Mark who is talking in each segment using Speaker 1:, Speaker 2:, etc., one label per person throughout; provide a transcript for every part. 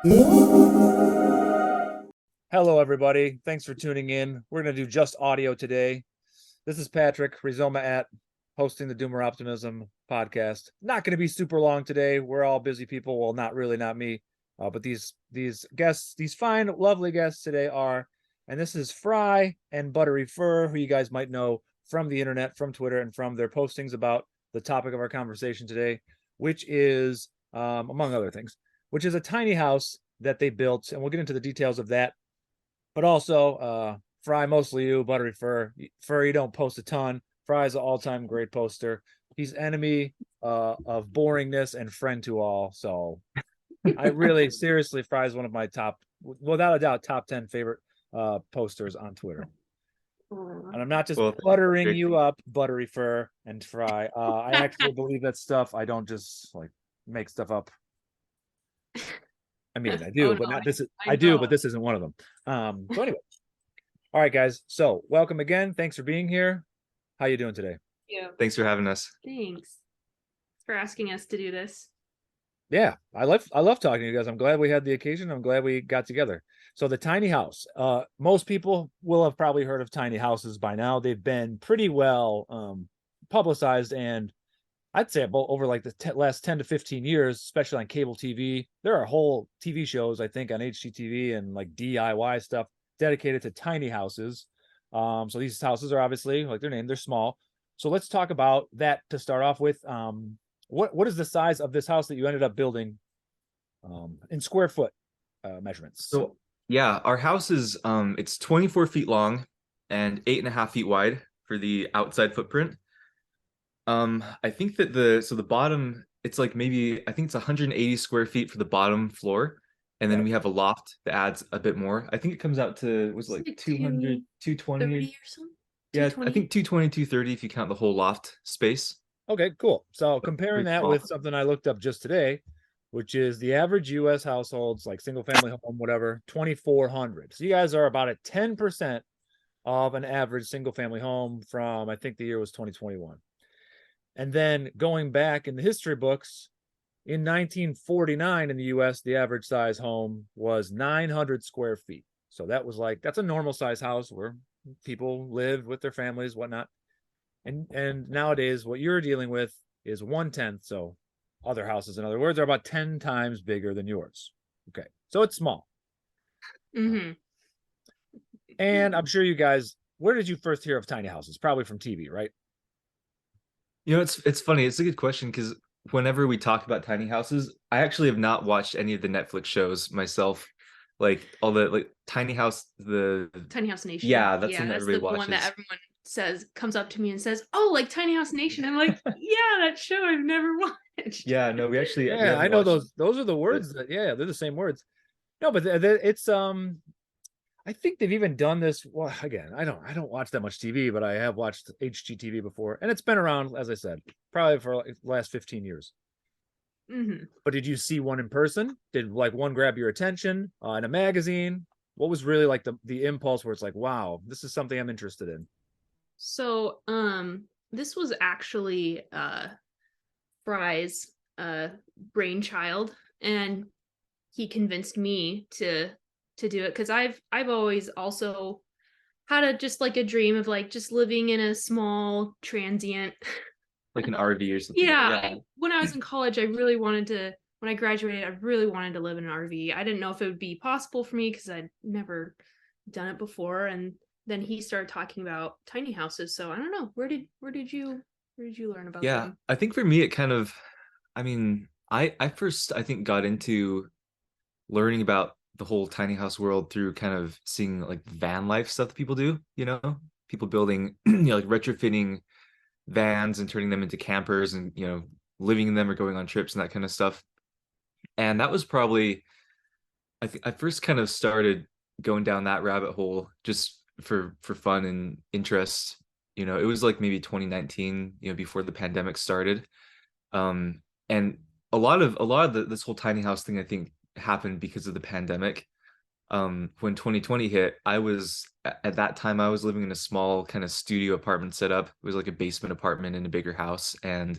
Speaker 1: Hello, everybody. Thanks for tuning in. We're going to do just audio today. This is Patrick, Rizoma at hosting the Doomer Optimism podcast. Not going to be super long today. We're all busy people. Well, not really, not me. But these guests, these fine, lovely guests today are, and this is Frye and Butteryfur, who you guys might know from the internet, from Twitter, and from their postings about the topic of our conversation today, which is, among other things, which is a tiny house that they built, and we'll get into the details of that. But also, Frye, mostly you, Butteryfur. Fur, you don't post a ton. Frye's an all-time great poster. He's enemy of boringness and friend to all. So I really, seriously, Frye's one of my top, without a doubt, top 10 favorite posters on Twitter. And I'm not just buttering you up, Butteryfur and Frye. I actually believe that stuff. I don't just like make stuff up. I mean, I do,
Speaker 2: Oh,
Speaker 1: but
Speaker 2: no,
Speaker 1: not this.
Speaker 2: I
Speaker 1: do,
Speaker 2: know.
Speaker 1: but this isn't one of them. So anyway, all right, guys. So welcome again. Thanks for being here. How you doing today?
Speaker 2: Yeah.
Speaker 3: Thanks for having us.
Speaker 2: Thanks for asking us to do this.
Speaker 1: Yeah, I love talking to you guys. I'm glad we had the occasion. I'm glad we got together. So the tiny house. Most people will have probably heard of tiny houses by now. They've been pretty well publicized, and I'd say about over like the last 10 to 15 years, especially on cable TV. There are whole TV shows, I think, on HGTV and like DIY stuff dedicated to tiny houses. So these houses are obviously, like their name, they're small. So let's talk about that to start off with. What is the size of this house that you ended up building in square foot measurements?
Speaker 3: So yeah, our house is it's 24 feet long and 8.5 feet wide for the outside footprint. I think that the bottom, it's like maybe, I think it's 180 square feet for the bottom floor, and then we have a loft that adds a bit more. I think it comes out to, was it like 200, 220
Speaker 2: 30 or something?
Speaker 3: Yeah, I think 220, 230 if you count the whole loft space.
Speaker 1: Okay, cool. So comparing that with something I looked up just today, which is the average US households, like single family home, whatever, 2,400. So you guys are about at 10% of an average single family home from, I think the year was 2021. And then going back in the history books, in 1949 in the US, the average size home was 900 square feet. So that was like, that's a normal size house where people live with their families, whatnot. And nowadays, what you're dealing with is 1/10. So other houses, in other words, are about 10 times bigger than yours. Okay. So it's small.
Speaker 2: Mm-hmm.
Speaker 1: And I'm sure you guys, where did you first hear of tiny houses? Probably from TV, right?
Speaker 3: You know, it's funny. It's a good question because whenever we talk about tiny houses, I actually have not watched any of the Netflix shows myself. Like all the like Tiny House, the
Speaker 2: Tiny House Nation.
Speaker 3: Yeah, that's one that
Speaker 2: that's
Speaker 3: everybody
Speaker 2: the
Speaker 3: watches.
Speaker 2: one that everyone comes up to me and says, "Oh, like Tiny House Nation." I'm like, "Yeah, that show I've never watched."
Speaker 3: Yeah, no, we actually
Speaker 1: Yeah, I know those are the words that, yeah, they're the same words. No, but it's I think they've even done this. Well, again, I don't watch that much TV, but I have watched HGTV before, and it's been around, as I said, probably for like the last 15 years.
Speaker 2: Mm-hmm.
Speaker 1: But did you see one in person? Did like one grab your attention in a magazine? What was really like the impulse where it's like, wow, this is something I'm interested in?
Speaker 2: So, this was actually Frye's brainchild, and he convinced me to do it because I've always also had a dream of like just living in a small transient,
Speaker 3: like an RV or something.
Speaker 2: Yeah. When I was in college, when I graduated, I really wanted to live in an RV. I didn't know if it would be possible for me because I'd never done it before. And then he started talking about tiny houses. So I don't know, where did you learn about them?
Speaker 3: I think for me it kind of, I mean, I first, I think, got into learning about the whole tiny house world through kind of seeing like van life stuff that people do, people building, like retrofitting vans and turning them into campers and, living in them or going on trips and that kind of stuff. And that was probably, I think I first kind of started going down that rabbit hole just for fun and interest. It was like maybe 2019, before the pandemic started. And a lot of this whole tiny house thing, I think, happened because of the pandemic. When 2020 hit, at that time I was living in a small kind of studio apartment setup. It was like a basement apartment in a bigger house, and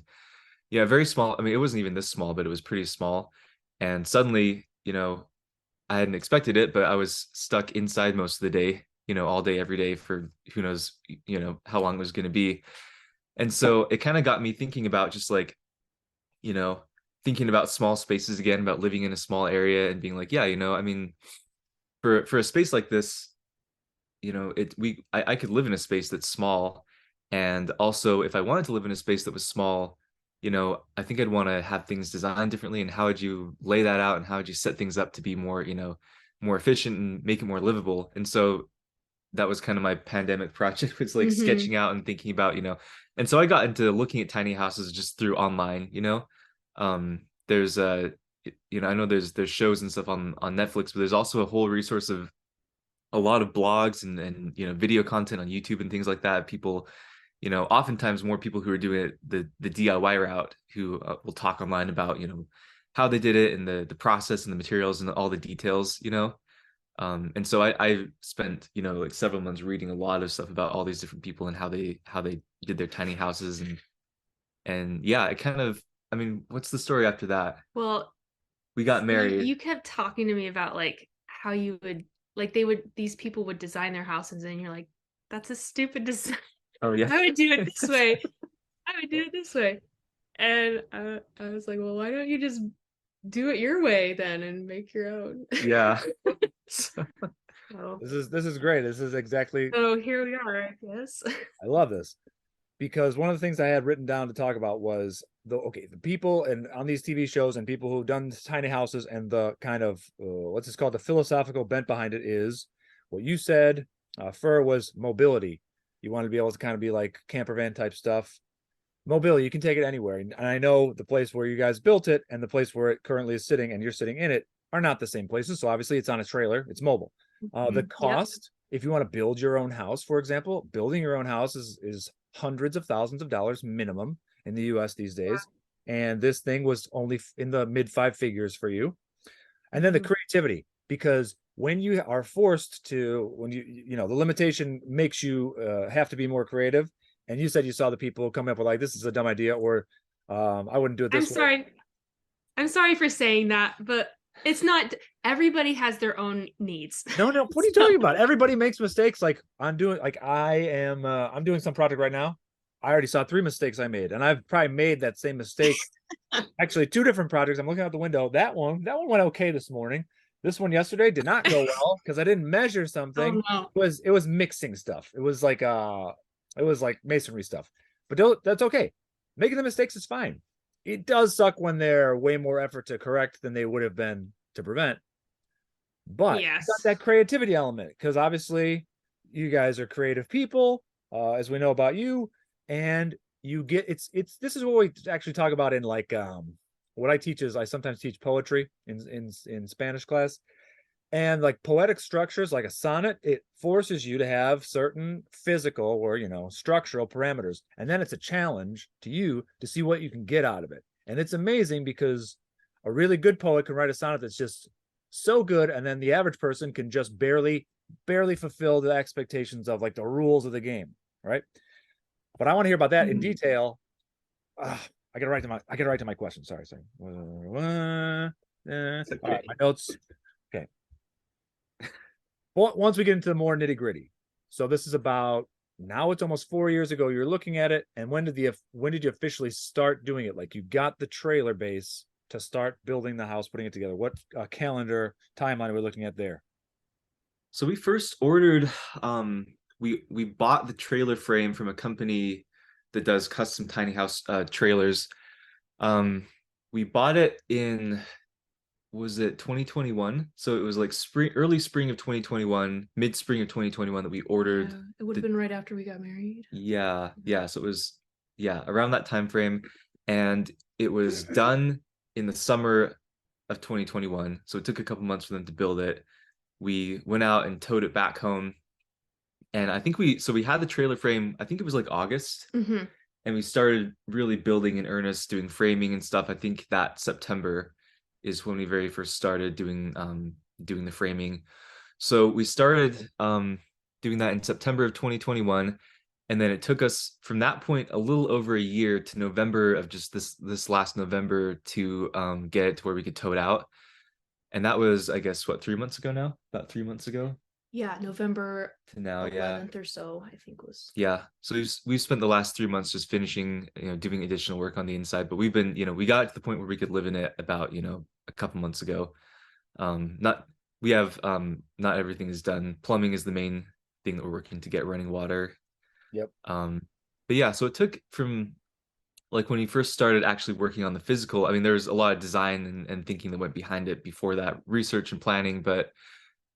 Speaker 3: yeah, very small. I mean, it wasn't even this small, but it was pretty small. And suddenly, I hadn't expected it, but I was stuck inside most of the day, all day, every day for who knows, how long it was going to be. And so it kind of got me thinking about just like, you know, thinking about small spaces again, about living in a small area and being like, yeah, I mean, for a space like this, I could live in a space that's small. And also if I wanted to live in a space that was small, I think I'd want to have things designed differently. And how would you lay that out and how would you set things up to be more, more efficient and make it more livable? And so that was kind of my pandemic project, was like sketching out and thinking about, and so I got into looking at tiny houses just through online. There's I know there's shows and stuff on Netflix, but there's also a whole resource of a lot of blogs and video content on YouTube and things like that. People, oftentimes more people who are doing it the DIY route, who will talk online about how they did it and the process and the materials and all the details. And so I spent like several months reading a lot of stuff about all these different people and how they did their tiny houses. And yeah, it kind of, I mean, what's the story after that?
Speaker 2: Well,
Speaker 3: We got married.
Speaker 2: You kept talking to me about like how you would, like, these people would design their houses and you're like, that's a stupid design.
Speaker 3: Oh yeah.
Speaker 2: I would do it this way. I would do it this way. And I was like, well, why don't you just do it your way then and make your own?
Speaker 3: Yeah.
Speaker 2: Oh.
Speaker 1: This is great. This is exactly.
Speaker 2: So here we are, I guess.
Speaker 1: I love this, because one of the things I had written down to talk about was the people and on these TV shows and people who've done tiny houses, and the kind of what's this called, the philosophical bent behind it is what you said. Fur was mobility. You want to be able to kind of be like camper van type stuff. Mobility, you can take it anywhere. And I know the place where you guys built it and the place where it currently is sitting and you're sitting in it are not the same places. So obviously it's on a trailer, it's mobile. The cost, if you want to build your own house, for example, building your own house is hundreds of thousands of dollars minimum in the US these days. And this thing was only in the mid 5 figures for you. And then the creativity, because when you are forced to, when the limitation makes you have to be more creative. And you said you saw the people coming up with like, this is a dumb idea, or I wouldn't do it this way.
Speaker 2: I'm sorry for saying that, but it's not, everybody has their own needs.
Speaker 1: No, what are you talking about? Everybody makes mistakes. Like I'm doing some project right now. I already saw 3 mistakes I made, and I've probably made that same mistake. Actually, 2 different projects. I'm looking out the window. That one went okay this morning. This one yesterday did not go well because I didn't measure something.
Speaker 2: Oh, no.
Speaker 1: It was mixing stuff. It was like masonry stuff. But that's okay. Making the mistakes is fine. It does suck when they're way more effort to correct than they would have been to prevent. But
Speaker 2: yes,
Speaker 1: got that creativity element, because obviously you guys are creative people, as we know about you, and you get it's this is what we actually talk about in like what I teach is I sometimes teach poetry in Spanish class. And like poetic structures, like a sonnet, it forces you to have certain physical or structural parameters, and then it's a challenge to you to see what you can get out of it. And it's amazing because a really good poet can write a sonnet that's just so good, and then the average person can just barely fulfill the expectations of like the rules of the game, right? But I want to hear about that in detail. I gotta write to my question. Sorry. All right, my notes. Okay. Well, once we get into the more nitty gritty, so this is about, now it's almost 4 years ago you're looking at it. And when did you officially start doing it? Like, you got the trailer base to start building the house, putting it together. What calendar timeline are we looking at there?
Speaker 3: So we first ordered, we bought the trailer frame from a company that does custom tiny house trailers. We bought it in, was it 2021? So it was like early spring of 2021, mid spring of 2021 that we ordered.
Speaker 2: Yeah, it would have been right after we got married.
Speaker 3: Yeah. So it was around that time frame, and it was done in the summer of 2021. So it took a couple months for them to build it. We went out and towed it back home, and I think we had the trailer frame, I think it was like August. And we started really building in earnest, doing framing and stuff. I think that September is when we very first started doing the framing. So we started doing that in September of 2021, and then it took us from that point a little over a year to November of just this last November to get it to where we could tow it out. And that was, I guess, what, 3 months ago now? About 3 months ago
Speaker 2: Yeah, November
Speaker 3: to now. Yeah.
Speaker 2: 11th or so, I think was.
Speaker 3: Yeah. So we've spent the last 3 months just finishing, doing additional work on the inside, but we've been, we got to the point where we could live in it about, a couple months ago. Not we have not everything is done. Plumbing is the main thing that we're working to get running water.
Speaker 1: Yep.
Speaker 3: But yeah, so it took from like when we first started actually working on the physical, I mean, there was a lot of design and thinking that went behind it before that, research and planning, but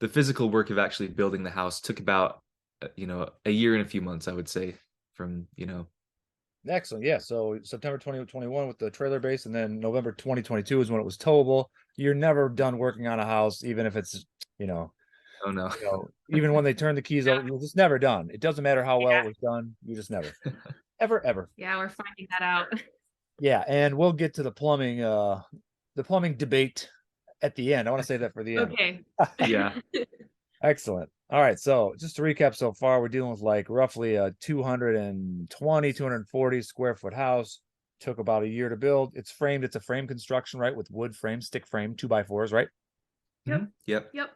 Speaker 3: the physical work of actually building the house took about a year and a few months, I would say, from
Speaker 1: Excellent. Yeah. So September 2021 with the trailer base, and then November 2022 is when it was towable. You're never done working on a house, even if it's, you know,
Speaker 3: oh no.
Speaker 1: even when they turn the keys over, you're just never done. It doesn't matter how well
Speaker 2: Yeah.
Speaker 1: it was done. You just never, ever.
Speaker 2: Yeah, we're finding that out.
Speaker 1: Yeah. And we'll get to the plumbing debate at the end. I want to say that for the end.
Speaker 2: Okay.
Speaker 3: Yeah.
Speaker 1: Excellent. All right. So just to recap so far, we're dealing with like roughly a 220, 240 square foot house. Took about a year to build. It's framed. It's a frame construction, right? With wood frame, stick frame, 2x4s, right?
Speaker 2: Yep.
Speaker 3: Yep.
Speaker 2: Yep.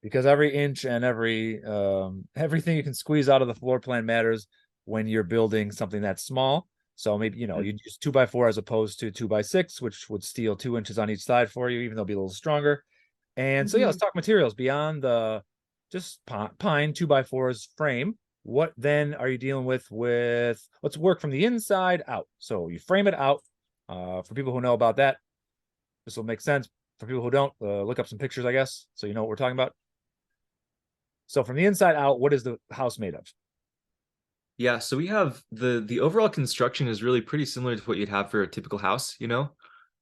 Speaker 1: Because every inch and everything you can squeeze out of the floor plan matters when you're building something that small. So maybe, you use 2x4 as opposed to 2x6, which would steal 2 inches on each side for you, even though it'll be a little stronger. And so, yeah, let's talk materials beyond the just pine 2x4's frame. What then are you dealing with let's work from the inside out. So you frame it out. For people who know about that, this will make sense. For people who don't, look up some pictures, I guess, so you know what we're talking about. So from the inside out, what is the house made of?
Speaker 3: Yeah, so we have the overall construction is really pretty similar to what you'd have for a typical house,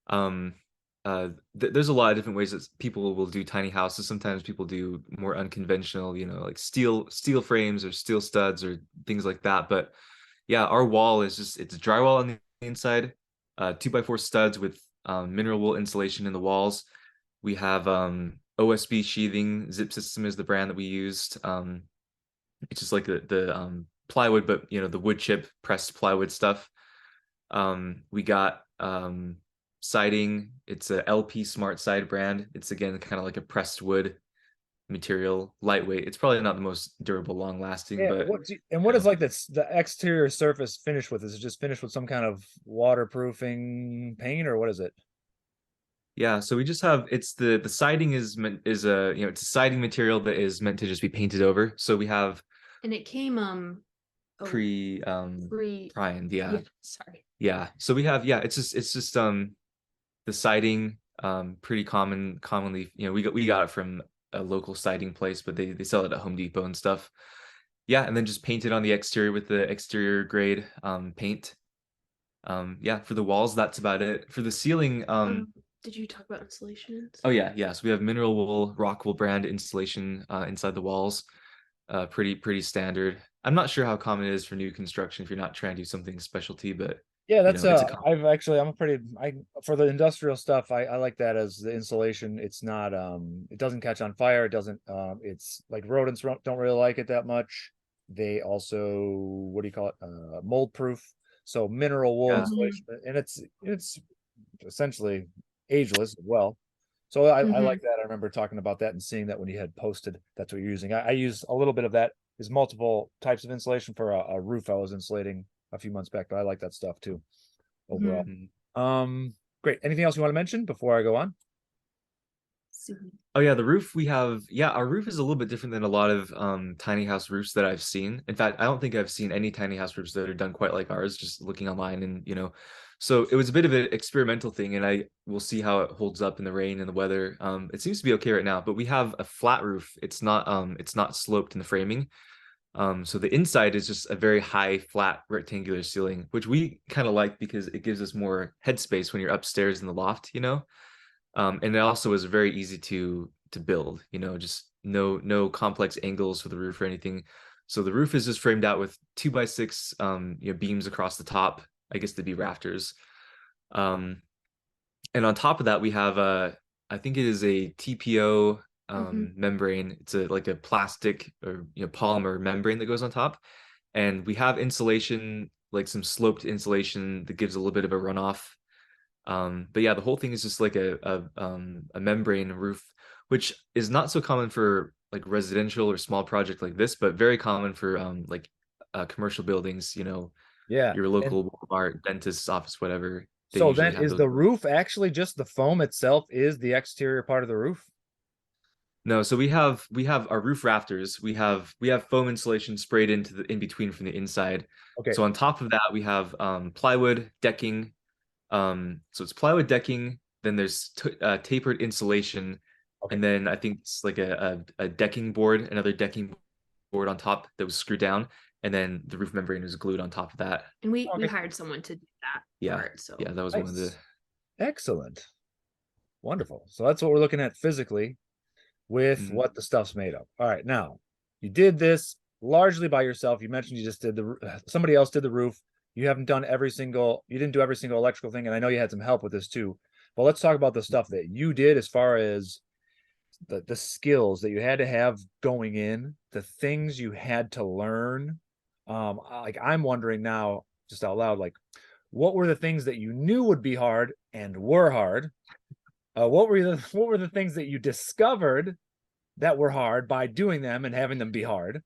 Speaker 3: Um there's a lot of different ways that people will do tiny houses. Sometimes people do more unconventional, like steel frames or steel studs or things like that. But yeah, our wall is it's drywall on the inside, 2x4 studs with mineral wool insulation in the walls. We have OSB sheathing. Zip System is the brand that we used. It's just like the plywood, but the wood chip pressed plywood stuff. We got siding. It's a LP Smart Side brand. It's again kind of like a pressed wood material, lightweight. It's probably not the most durable, long lasting,
Speaker 1: Yeah,
Speaker 3: but
Speaker 1: what is like the exterior surface finished with? Is it just finished with some kind of waterproofing paint, or what is it?
Speaker 3: yeah. So we just have the siding is a it's a siding material that is meant to just be painted over. So we have
Speaker 2: And it came
Speaker 3: pre primed, yeah.
Speaker 2: Sorry.
Speaker 3: Yeah. So we have it's just the siding pretty commonly, we got it from a local siding place, but they sell it at Home Depot and stuff. Yeah, and then just painted on the exterior with the exterior grade paint. Yeah, for the walls, that's about it. For the ceiling,
Speaker 2: did you talk about insulation?
Speaker 3: oh yeah. So we have mineral wool, rock wool brand insulation inside the walls. Pretty standard. I'm not sure how common it is for new construction if you're not trying to do something specialty, but
Speaker 1: Yeah, that's
Speaker 3: it's
Speaker 1: for the industrial stuff, I like that as the insulation. It's not it doesn't catch on fire, it doesn't it's like rodents don't really like it that much. They also, what do you call it? Mold proof. So mineral wool
Speaker 3: Yeah.
Speaker 1: insulation, and it's essentially ageless as well. So I like that. I remember talking about that and seeing that when you had posted that's what you're using. I use a little bit of that. There's multiple types of insulation for a roof I was insulating a few months back, but I like that stuff too overall. Great. Anything else you want to mention before I go on?
Speaker 3: Oh yeah, the roof we have, our roof is a little bit different than a lot of tiny house roofs that I've seen. In fact, I don't think I've seen any tiny house roofs that are done quite like ours, just looking online. And so it was a bit of an experimental thing, and I will see how it holds up in the rain and the weather. It seems to be okay right now, but we have a flat roof. It's not sloped in the framing. So the inside is just a very high, flat, rectangular ceiling, which we kind of like because it gives us more headspace when you're upstairs in the loft. And it also is very easy to build, just no complex angles for the roof or anything. So the roof is just framed out with 2x6 beams across the top. I guess they'd be rafters. And on top of that, we have I think it is a TPO membrane. It's like a plastic or polymer membrane that goes on top. And we have insulation, like some sloped insulation that gives a little bit of a runoff But yeah, the whole thing is just like a membrane roof, which is not so common for like residential or small project like this, but very common for like commercial buildings,
Speaker 1: Yeah.
Speaker 3: your
Speaker 1: And
Speaker 3: local Walmart, dentist's office, whatever. They
Speaker 1: so
Speaker 3: usually
Speaker 1: then
Speaker 3: have
Speaker 1: is
Speaker 3: those.
Speaker 1: the roof actually just the foam itself is the exterior part of the roof?
Speaker 3: No, so we have our roof rafters. We have foam insulation sprayed into the in between from the inside.
Speaker 1: Okay.
Speaker 3: So on top of that, we have plywood decking. So it's plywood decking. Then there's tapered insulation,
Speaker 1: Okay.
Speaker 3: and then I think it's like a decking board, another decking board on top that was screwed down, and then the roof membrane was glued on top of that.
Speaker 2: And we
Speaker 1: Okay.
Speaker 2: hired someone to do that
Speaker 3: Yeah,
Speaker 2: part. So
Speaker 3: yeah, that was one of the.
Speaker 1: Nice. Excellent. Wonderful. So that's what we're looking at physically with
Speaker 3: Mhm.
Speaker 1: what the stuff's made of. All right. Now, you did this largely by yourself. You mentioned you just did somebody else did the roof. You haven't done you didn't do every single electrical thing. And I know you had some help with this too. But let's talk about the stuff that you did as far as the skills that you had to have going in, the things you had to learn. Like I'm wondering now, just out loud, like what were the things that you knew would be hard and were hard? What were the things that you discovered that were hard by doing them and having them be hard?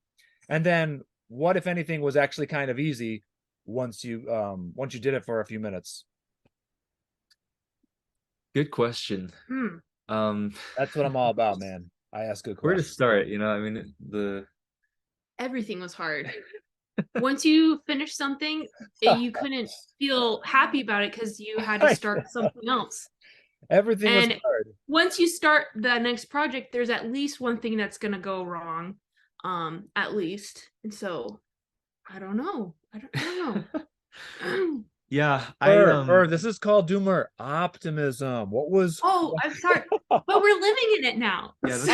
Speaker 1: And then what, if anything, was actually kind of easy once you did it for a few minutes?
Speaker 3: Good question.
Speaker 2: hmm,
Speaker 3: Um,
Speaker 1: That's what I'm all about, man. I ask good
Speaker 3: where to
Speaker 1: questions.
Speaker 3: start? I mean, the
Speaker 2: everything was hard. Once you finish something, you couldn't feel happy about it because you had to start something else.
Speaker 1: Everything was
Speaker 2: And
Speaker 1: hard.
Speaker 2: once you start the next project, there's at least one thing that's gonna go wrong. At least. And so I don't know. I don't know.
Speaker 3: yeah,
Speaker 1: This is called Doomer optimism. What was
Speaker 2: Oh, I'm sorry. But we're living in it now.
Speaker 3: yeah, that's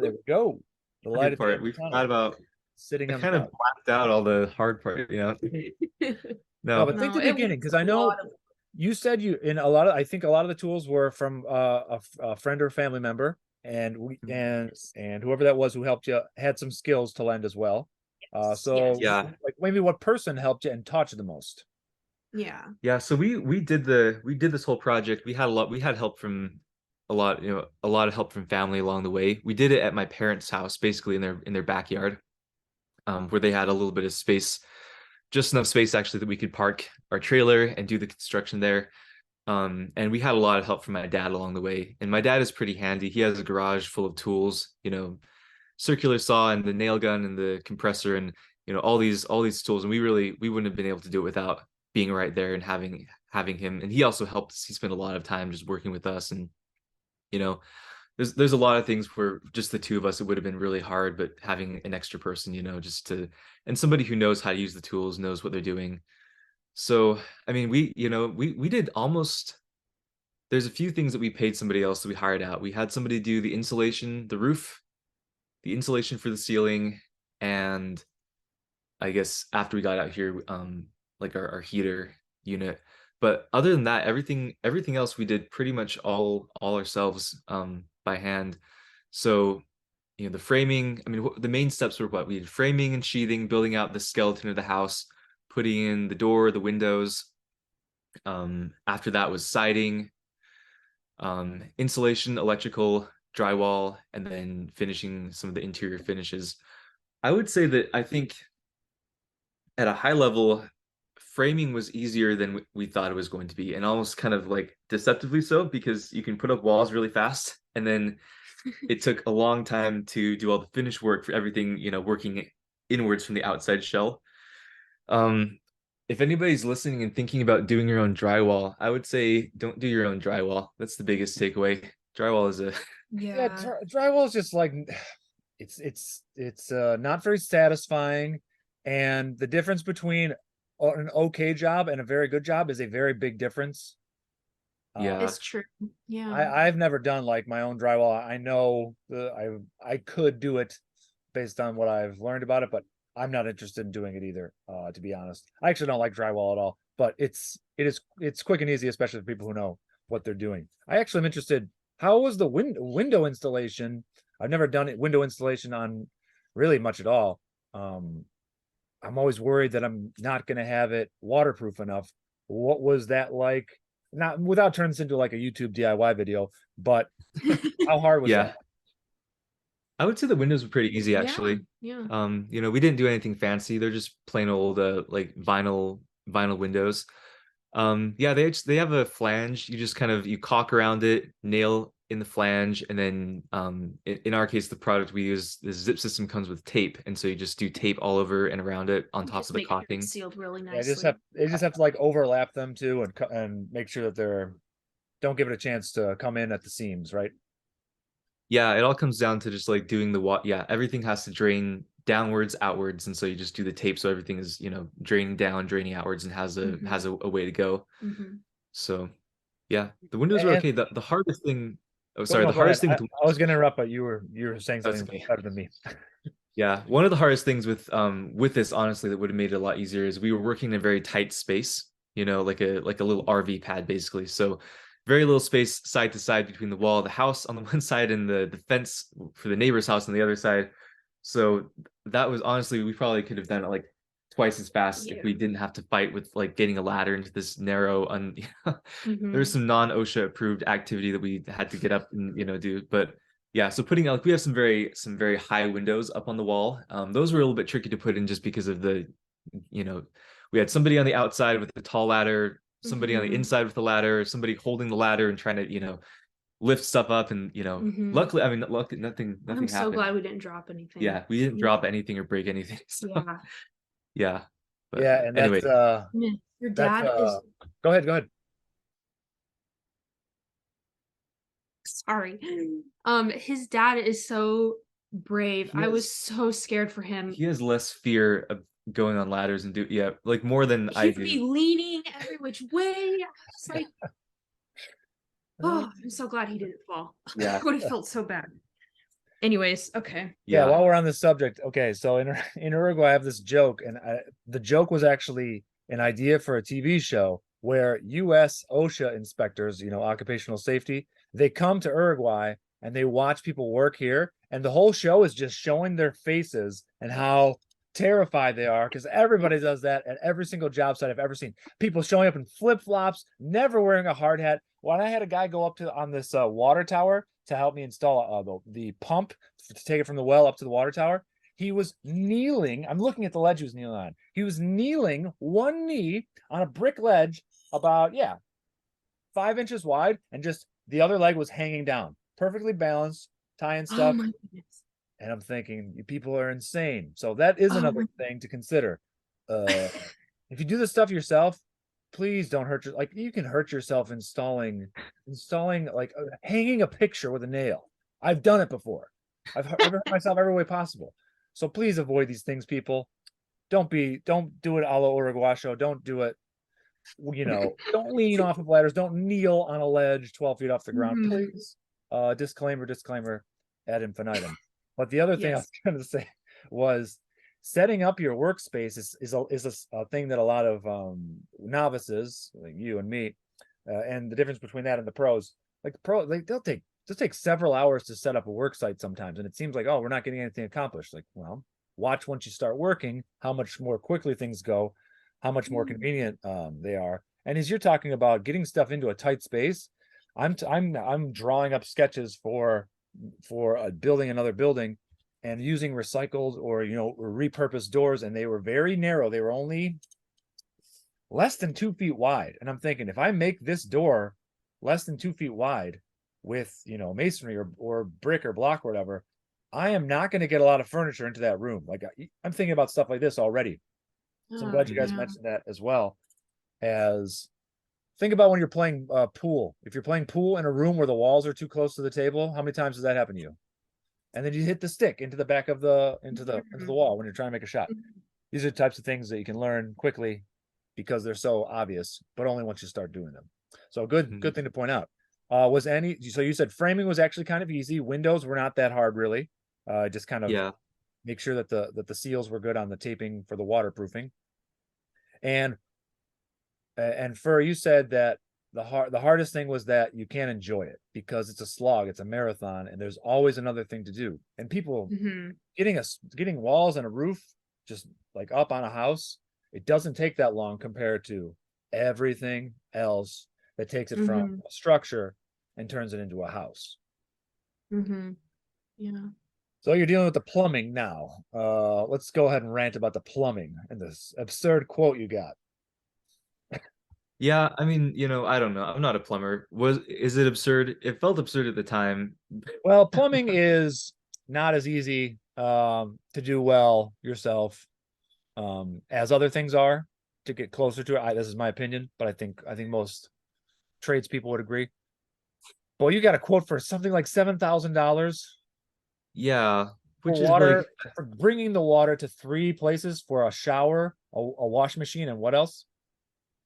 Speaker 1: there we go. The
Speaker 3: the
Speaker 1: light
Speaker 3: good
Speaker 1: at the end
Speaker 3: part.
Speaker 1: of
Speaker 3: We
Speaker 1: the
Speaker 3: forgot
Speaker 1: tunnel,
Speaker 3: about.
Speaker 1: sitting
Speaker 3: I
Speaker 1: on the
Speaker 3: kind of
Speaker 1: couch.
Speaker 3: blacked out all the hard part.
Speaker 1: No,
Speaker 3: No.
Speaker 1: but think
Speaker 2: No,
Speaker 1: the
Speaker 2: it
Speaker 1: beginning,
Speaker 2: was
Speaker 1: because
Speaker 2: a
Speaker 1: I know
Speaker 2: lot of
Speaker 1: you said you in a lot of. I think a lot of the tools were from a friend or family member, and we and whoever that was who helped you had some skills to lend as well.
Speaker 2: yes.
Speaker 1: So
Speaker 3: Yeah.
Speaker 1: like maybe what person helped you and taught you the most?
Speaker 2: Yeah.
Speaker 3: Yeah, so we did this whole project. We had help from a lot of help from family along the way. We did it at my parents' house, basically in their backyard, where they had a little bit of space, just enough space actually that we could park our trailer and do the construction there. And we had a lot of help from my dad along the way. And my dad is pretty handy. He has a garage full of tools, circular saw and the nail gun and the compressor and all these tools. And we wouldn't have been able to do it without being right there and having him. And he also helped us. He spent a lot of time just working with us. And you know, there's a lot of things where just the two of us it would have been really hard, but having an extra person, just to and somebody who knows how to use the tools, knows what they're doing. So I mean, we did almost. There's a few things that we paid somebody else that we hired out. We had somebody do the insulation, the roof, the insulation for the ceiling, and I guess after we got out here, like our heater unit. But other than that, everything else we did pretty much all ourselves by hand. So, the framing, I mean, the main steps were what we did: framing and sheathing, building out the skeleton of the house, putting in the door, the windows. After that was siding, insulation, electrical, drywall, and then finishing some of the interior finishes. I would say that I think at a high level, framing was easier than we thought it was going to be, and almost kind of like deceptively so, because you can put up walls really fast, and then it took a long time to do all the finish work for everything, working inwards from the outside shell. Um, if anybody's listening and thinking about doing your own drywall, I would say don't do your own drywall. That's the biggest takeaway. Drywall is a
Speaker 1: Yeah,
Speaker 2: Yeah.
Speaker 1: drywall is just like it's not very satisfying, and the difference between an okay job and a very good job is a very big difference.
Speaker 3: yeah.
Speaker 2: It's true. Yeah.
Speaker 1: I've never done like my own drywall. I know I could do it based on what I've learned about it, but I'm not interested in doing it either, to be honest. I actually don't like drywall at all, but it's quick and easy, especially for people who know what they're doing. I actually am interested. How was the window installation? I've never done it window installation on really much at all. Um, I'm always worried that I'm not going to have it waterproof enough. What was that like? not without turning this into like a YouTube DIY video, but how hard was
Speaker 3: Yeah.
Speaker 1: that?
Speaker 3: I would say the windows were pretty easy actually.
Speaker 2: Yeah.
Speaker 3: You know, we didn't do anything fancy. They're just plain old like vinyl windows. Yeah, they have a flange. You just kind of you caulk around it, nail in the flange, and then in our case, the product we use, the zip system comes with tape, and so you just do tape all over and around it on top
Speaker 2: Just
Speaker 3: of the
Speaker 2: make sure
Speaker 3: caulking.
Speaker 2: it's sealed really
Speaker 1: Yeah,
Speaker 2: nicely.
Speaker 1: they just have to like overlap them too, and make sure that they're don't give it a chance to come in at the seams, right?
Speaker 3: Yeah, it all comes down to just like doing the what. Yeah, everything has to drain downwards, outwards, and so you just do the tape so everything is draining down, draining outwards, and has a way to go.
Speaker 2: Mm-hmm.
Speaker 3: So yeah, the windows are
Speaker 1: And
Speaker 3: okay. The hardest thing, oh
Speaker 1: go,
Speaker 3: sorry,
Speaker 1: no,
Speaker 3: the
Speaker 1: go ahead.
Speaker 3: hardest thing with
Speaker 1: I was gonna interrupt, but you were saying
Speaker 3: that's
Speaker 1: something
Speaker 3: okay.
Speaker 1: better than me.
Speaker 3: Yeah, one of the hardest things with this honestly that would have made it a lot easier is we were working in a very tight space, like a little RV pad basically. So very little space side to side between the wall of the house on the one side and the fence for the neighbor's house on the other side. So that was honestly we probably could have done it like twice as fast if we didn't have to fight with like getting a ladder into this narrow there's some non-OSHA approved activity that we had to get up and do. But yeah, so putting like we have some very high windows up on the wall. Those were a little bit tricky to put in just because of the, you know, we had somebody on the outside with a tall ladder, somebody on the inside with the ladder, somebody holding the ladder and trying to, lift stuff up, and luckily, I mean, luckily nothing
Speaker 2: I'm so
Speaker 3: happened.
Speaker 2: glad we didn't drop anything.
Speaker 3: Yeah, we didn't drop anything or break anything. So,
Speaker 2: Yeah.
Speaker 3: yeah. But
Speaker 1: Yeah, and
Speaker 3: anyway,
Speaker 2: Your
Speaker 1: that's
Speaker 2: dad is
Speaker 1: go ahead.
Speaker 2: sorry. His dad is so brave. I was so scared for him.
Speaker 3: he has less fear of going on ladders and like more than I
Speaker 2: He'd
Speaker 3: do.
Speaker 2: be leaning every which way. I was like, oh, I'm so glad he didn't fall.
Speaker 3: Yeah.
Speaker 2: I would have felt so bad. Anyways, okay.
Speaker 1: Yeah, while we're on this subject, okay, so in Uruguay, I have this joke, and the joke was actually an idea for a TV show where U.S. OSHA inspectors, occupational safety, they come to Uruguay and they watch people work here, and the whole show is just showing their faces and how terrified they are because everybody does that at every single job site I've ever seen. People showing up in flip-flops, never wearing a hard hat. When I had a guy go up on this water tower to help me install the pump to take it from the well up to the water tower, he was kneeling. I'm looking at the ledge he was kneeling on. He was kneeling one knee on a brick ledge about 5 inches wide, and just the other leg was hanging down, perfectly balanced, tying
Speaker 2: Oh
Speaker 1: stuff.
Speaker 2: my goodness.
Speaker 1: And I'm thinking, you people are insane. So that is another thing to consider. If you do this stuff yourself, please don't hurt your, like, you can hurt yourself installing like hanging a picture with a nail. I've done it before. I've hurt myself every way possible. So please avoid these things, people. Don't do it a la Uruguayo. Don't do it. Don't lean off of ladders. Don't kneel on a ledge 12 feet off the ground, please. Disclaimer ad infinitum. But the other thing I was going to say was setting up your workspace is a thing that a lot of novices like you and me, and the difference between that and the pros, like the pro, they'll take several hours to set up a work site sometimes, and it seems like, oh, we're not getting anything accomplished. Like, well, watch once you start working how much more quickly things go, how much more convenient they are. And as you're talking about getting stuff into a tight space, I'm drawing up sketches for building another building and using recycled or repurposed doors, and they were very narrow. They were only less than 2 feet wide, and I'm thinking, if I make this door less than 2 feet wide with masonry or brick or block or whatever, I am not going to get a lot of furniture into that room. Like, I'm thinking about stuff like this already. So I'm glad you guys mentioned that as well. As think about when you're playing pool. If you're playing pool in a room where the walls are too close to the table, how many times does that happen to you? And then you hit the stick into the back of the wall when you're trying to make a shot. These are the types of things that you can learn quickly because they're so obvious, but only once you start doing them. So good thing to point out. So you said framing was actually kind of easy. Windows were not that hard, really. Just kind of make sure that the seals were good on the taping for the waterproofing. And Fur, you said that the hardest thing was that you can't enjoy it because it's a slog, it's a marathon, and there's always another thing to do. And people getting walls and a roof just like up on a house, it doesn't take that long compared to everything else that takes it from a structure and turns it into a house.
Speaker 2: Yeah.
Speaker 1: So you're dealing with the plumbing now. Let's go ahead and rant about the plumbing and this absurd quote you got.
Speaker 3: Yeah, I mean, I don't know. I'm not a plumber. Is it absurd? It felt absurd at the time.
Speaker 1: Well, plumbing is not as easy to do well yourself as other things are to get closer to it. This is my opinion, but I think most tradespeople would agree. Boy, you got a quote for something like $7,000
Speaker 3: Yeah,
Speaker 1: for
Speaker 3: which is like
Speaker 1: water, for bringing the water to 3 places for a shower, a wash machine, and what else?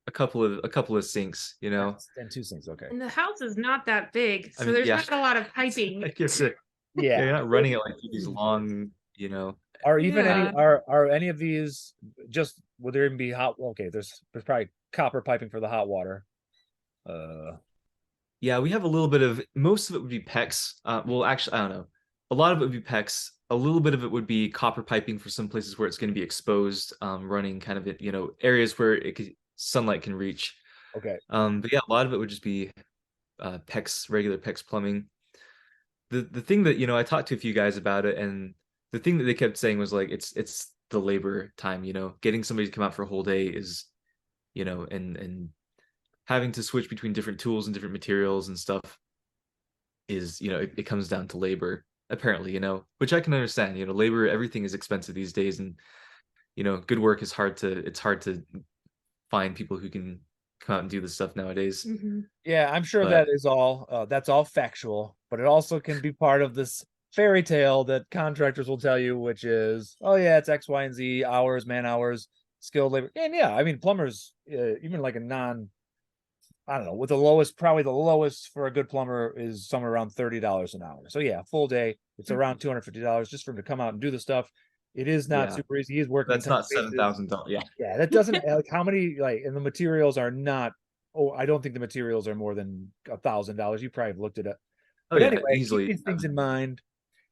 Speaker 3: a couple of sinks,
Speaker 1: And 2 sinks. Okay.
Speaker 2: And the house is not that big,
Speaker 3: I
Speaker 2: so
Speaker 3: mean,
Speaker 2: there's
Speaker 3: yeah.
Speaker 2: not a lot of piping.
Speaker 3: I guess yeah,
Speaker 1: Yeah.
Speaker 3: you're not running it like through these long,
Speaker 1: Are even any
Speaker 2: Yeah.
Speaker 1: are any of these just would there even be hot? Okay, there's probably copper piping for the hot water.
Speaker 3: Yeah, we have a little bit of most of it would be PEX. Well, actually, I don't know. A lot of it would be PEX. A little bit of it would be copper piping for some places where it's going to be exposed, running kind of areas where sunlight can reach.
Speaker 1: Okay.
Speaker 3: But yeah, a lot of it would just be PEX, regular PEX plumbing. The thing that I talked to a few guys about it, and the thing that they kept saying was like it's the labor time. Getting somebody to come out for a whole day is, and having to switch between different tools and different materials and stuff is, it comes down to labor apparently, which I can understand. Labor, everything is expensive these days, and good work is it's hard to find people who can come out and do this stuff nowadays.
Speaker 1: Yeah, I'm sure
Speaker 3: But
Speaker 1: that's all factual, but it also can be part of this fairy tale that contractors will tell you, which is, oh yeah, it's X, Y, and Z hours, man hours, skilled labor. And yeah, I mean plumbers, even like I don't know, with probably the lowest for a good plumber is somewhere around $30 an hour. So yeah, full day, it's around $250 just for him to come out and do the stuff. It is not super easy. He's working
Speaker 3: that's not $7,000. Yeah.
Speaker 1: Yeah, that doesn't like how many and the materials are not. Oh, I don't think the materials are more than $1,000. You probably have looked at it.
Speaker 3: Oh
Speaker 1: But
Speaker 3: yeah,
Speaker 1: anyway,
Speaker 3: easily.
Speaker 1: keep these things in mind.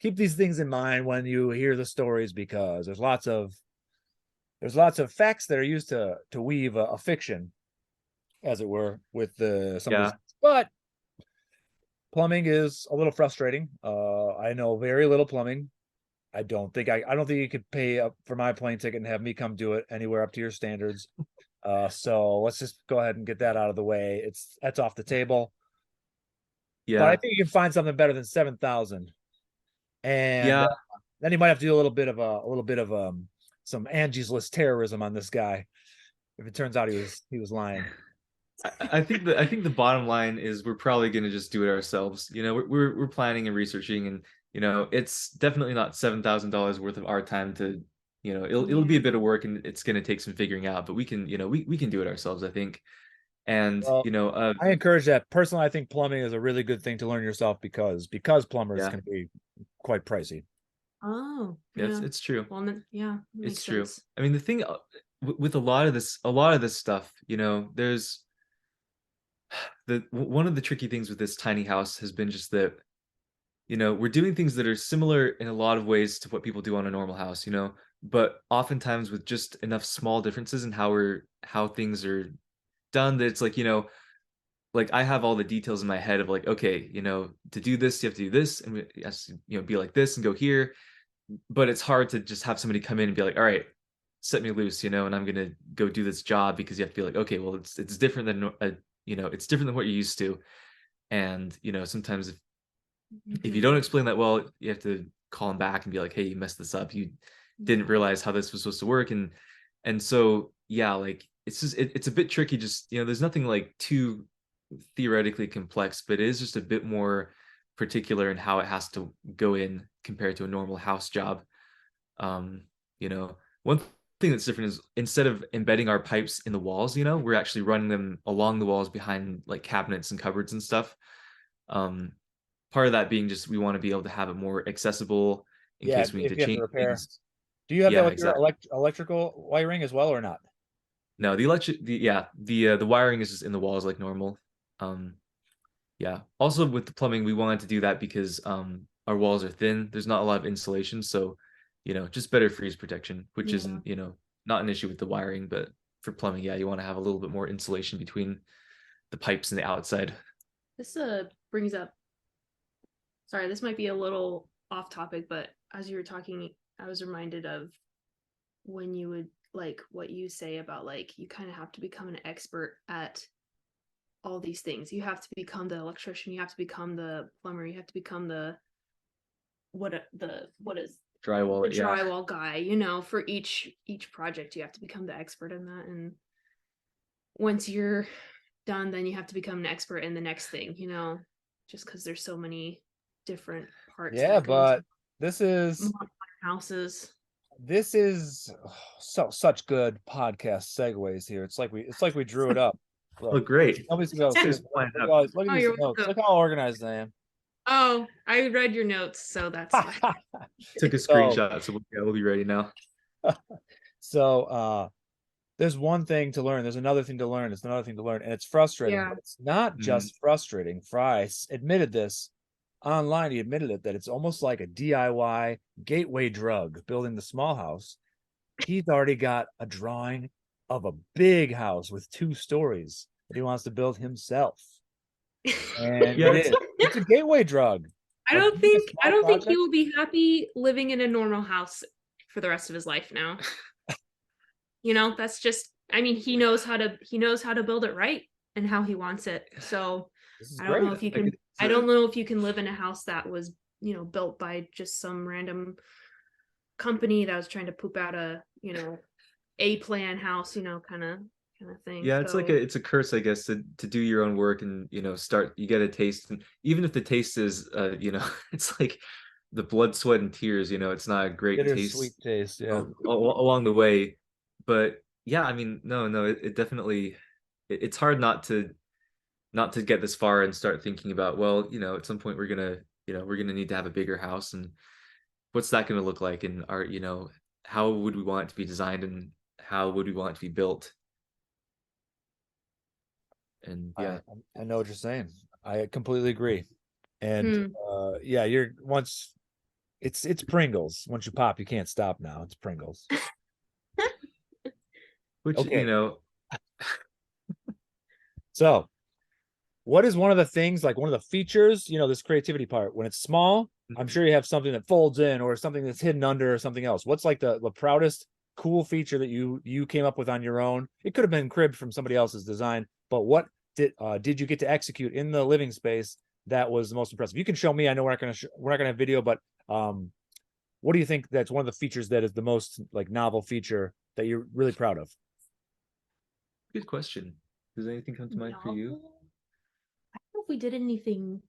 Speaker 1: Keep these things in mind when you hear the stories because there's lots of facts that are used to weave a fiction, as it were, with some of
Speaker 3: Yeah.
Speaker 1: these. But plumbing is a little frustrating. I know very little plumbing. I don't think you could pay up for my plane ticket and have me come do it anywhere up to your standards. So let's just go ahead and get that out of the way. That's off the table. But I
Speaker 3: Yeah.
Speaker 1: think you can find something better than 7,000. And
Speaker 3: Yeah.
Speaker 1: then you might have to do a little bit of some Angie's List terrorism on this guy if it turns out he was lying.
Speaker 3: I think the bottom line is we're probably going to just do it ourselves. We're planning and researching, and it's definitely not $7,000 worth of our time to, it'll be a bit of work and it's going to take some figuring out, but we can, we can do it ourselves, I think. And
Speaker 1: Well, I encourage that. Personally, I think plumbing is a really good thing to learn yourself because plumbers can be quite pricey.
Speaker 2: Oh,
Speaker 3: yeah, it's true.
Speaker 2: Well, yeah,
Speaker 3: it's true. Sense. I mean, the thing with a lot of this stuff, there's one of the tricky things with this tiny house has been just that, we're doing things that are similar in a lot of ways to what people do on a normal house, but oftentimes with just enough small differences in how things are done that it's like, like I have all the details in my head of like, okay, to do this, you have to do this, and it has to, be like this and go here. But it's hard to just have somebody come in and be like, all right, set me loose, and I'm gonna go do this job, because you have to be like, okay, well, it's different than it's different than what you're used to. And sometimes if you don't explain that well, you have to call them back and be like, hey, you messed this up, you didn't realize how this was supposed to work. And so yeah, like it's just it's a bit tricky. Just there's nothing like too theoretically complex, but it is just a bit more particular in how it has to go in compared to a normal house job. One thing that's different is instead of embedding our pipes in the walls, we're actually running them along the walls behind like cabinets and cupboards and stuff. Part of that being just we want to be able to have it more accessible in case we need to change things.
Speaker 1: Do you have that with your electrical wiring as well or not?
Speaker 3: No, the wiring is just in the walls like normal. Yeah. Also with the plumbing, we wanted to do that because our walls are thin. There's not a lot of insulation, so just better freeze protection, which isn't not an issue with the wiring, but for plumbing, yeah, you want to have a little bit more insulation between the pipes and the outside.
Speaker 2: This brings up, sorry, this might be a little off topic, but as you were talking, I was reminded of when you would like what you say about like you kind of have to become an expert at all these things. You have to become the electrician, you have to become the plumber, you have to become the what is
Speaker 3: Drywall,
Speaker 2: the
Speaker 3: yeah.
Speaker 2: drywall guy, you know, for each project you have to become the expert in that. And once you're done, then you have to become an expert in the next thing, you know, just because there's so many different parts
Speaker 1: Yeah,
Speaker 2: that go into
Speaker 1: but this is
Speaker 2: modern houses.
Speaker 1: such good podcast segues here. It's like we drew it up.
Speaker 3: Oh,
Speaker 1: Look,
Speaker 3: great.
Speaker 1: nobody's gonna go.
Speaker 3: Just planned
Speaker 1: Look,
Speaker 3: up.
Speaker 1: look at
Speaker 2: Oh,
Speaker 1: these
Speaker 2: you're
Speaker 1: notes.
Speaker 2: welcome.
Speaker 1: Look how organized I am.
Speaker 2: Oh, I read your notes, so that's why.
Speaker 3: Took a
Speaker 1: So-
Speaker 3: screenshot, so we'll be ready now.
Speaker 1: So there's one thing to learn. There's another thing to learn. There's another thing to learn, and it's frustrating.
Speaker 2: Yeah.
Speaker 1: But it's not just frustrating. Frye admitted this online. He admitted it that it's almost like a DIY gateway drug building the small house. He's already got a drawing of a big house with 2 stories that he wants to build himself. And
Speaker 3: Yeah,
Speaker 1: it's a gateway drug.
Speaker 2: I
Speaker 1: Of
Speaker 2: don't
Speaker 1: being a
Speaker 2: think
Speaker 1: small
Speaker 2: he
Speaker 1: project.
Speaker 2: will be happy living in a normal house for the rest of his life now. You know, that's just, I mean, he knows how to build it right and how he wants it. So
Speaker 1: This is
Speaker 2: I don't
Speaker 1: great.
Speaker 2: know if you can I don't know if you can live in a house that was, you know, built by just some random company that was trying to poop out a, you know, a plan house, you know, kind of thing.
Speaker 3: Yeah, it's like
Speaker 2: So
Speaker 3: it's a curse, I guess, to do your own work and start. You get a taste, and even if the taste is it's like the blood, sweat, and tears. It's not a great
Speaker 1: Bittersweet
Speaker 3: taste
Speaker 1: taste. Yeah.
Speaker 3: along the way. But yeah, I mean, no, it definitely it's hard not to get this far and start thinking about, well, at some point we're gonna need to have a bigger house, and what's that gonna look like, and how would we want it to be designed, and how would we want it to be built. And yeah,
Speaker 1: I know what you're saying. I completely agree. And
Speaker 2: Hmm.
Speaker 1: yeah, you're once it's Pringles. Once you pop, you can't stop now. It's Pringles.
Speaker 3: which
Speaker 1: Okay. So what is one of the things, like one of the features, this creativity part, when it's small, I'm sure you have something that folds in or something that's hidden under or something else. What's like the proudest cool feature that you came up with on your own? It could have been cribbed from somebody else's design, but what did you get to execute in the living space that was the most impressive? You can show me. I know we're not gonna have video, but what do you think that's one of the features that is the most like novel feature that you're really proud of?
Speaker 3: good question. Does anything come to mind for you?
Speaker 2: I don't know if we did anything.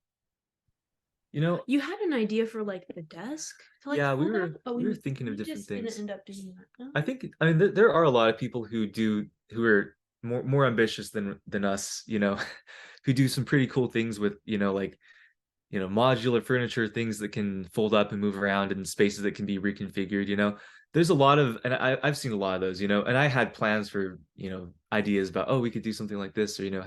Speaker 3: You know,
Speaker 2: You had an idea for like the desk to like
Speaker 3: yeah, we
Speaker 2: fold
Speaker 3: were
Speaker 2: up, but
Speaker 3: we were thinking of
Speaker 2: we
Speaker 3: different
Speaker 2: just didn't
Speaker 3: things.
Speaker 2: end up doing that. No?
Speaker 3: I mean, there are a lot of people who are more ambitious than us, who do some pretty cool things with, like, modular furniture, things that can fold up and move around, and spaces that can be reconfigured. There's a lot of, and I've seen a lot of those, and I had plans for, ideas about, oh, we could do something like this, or,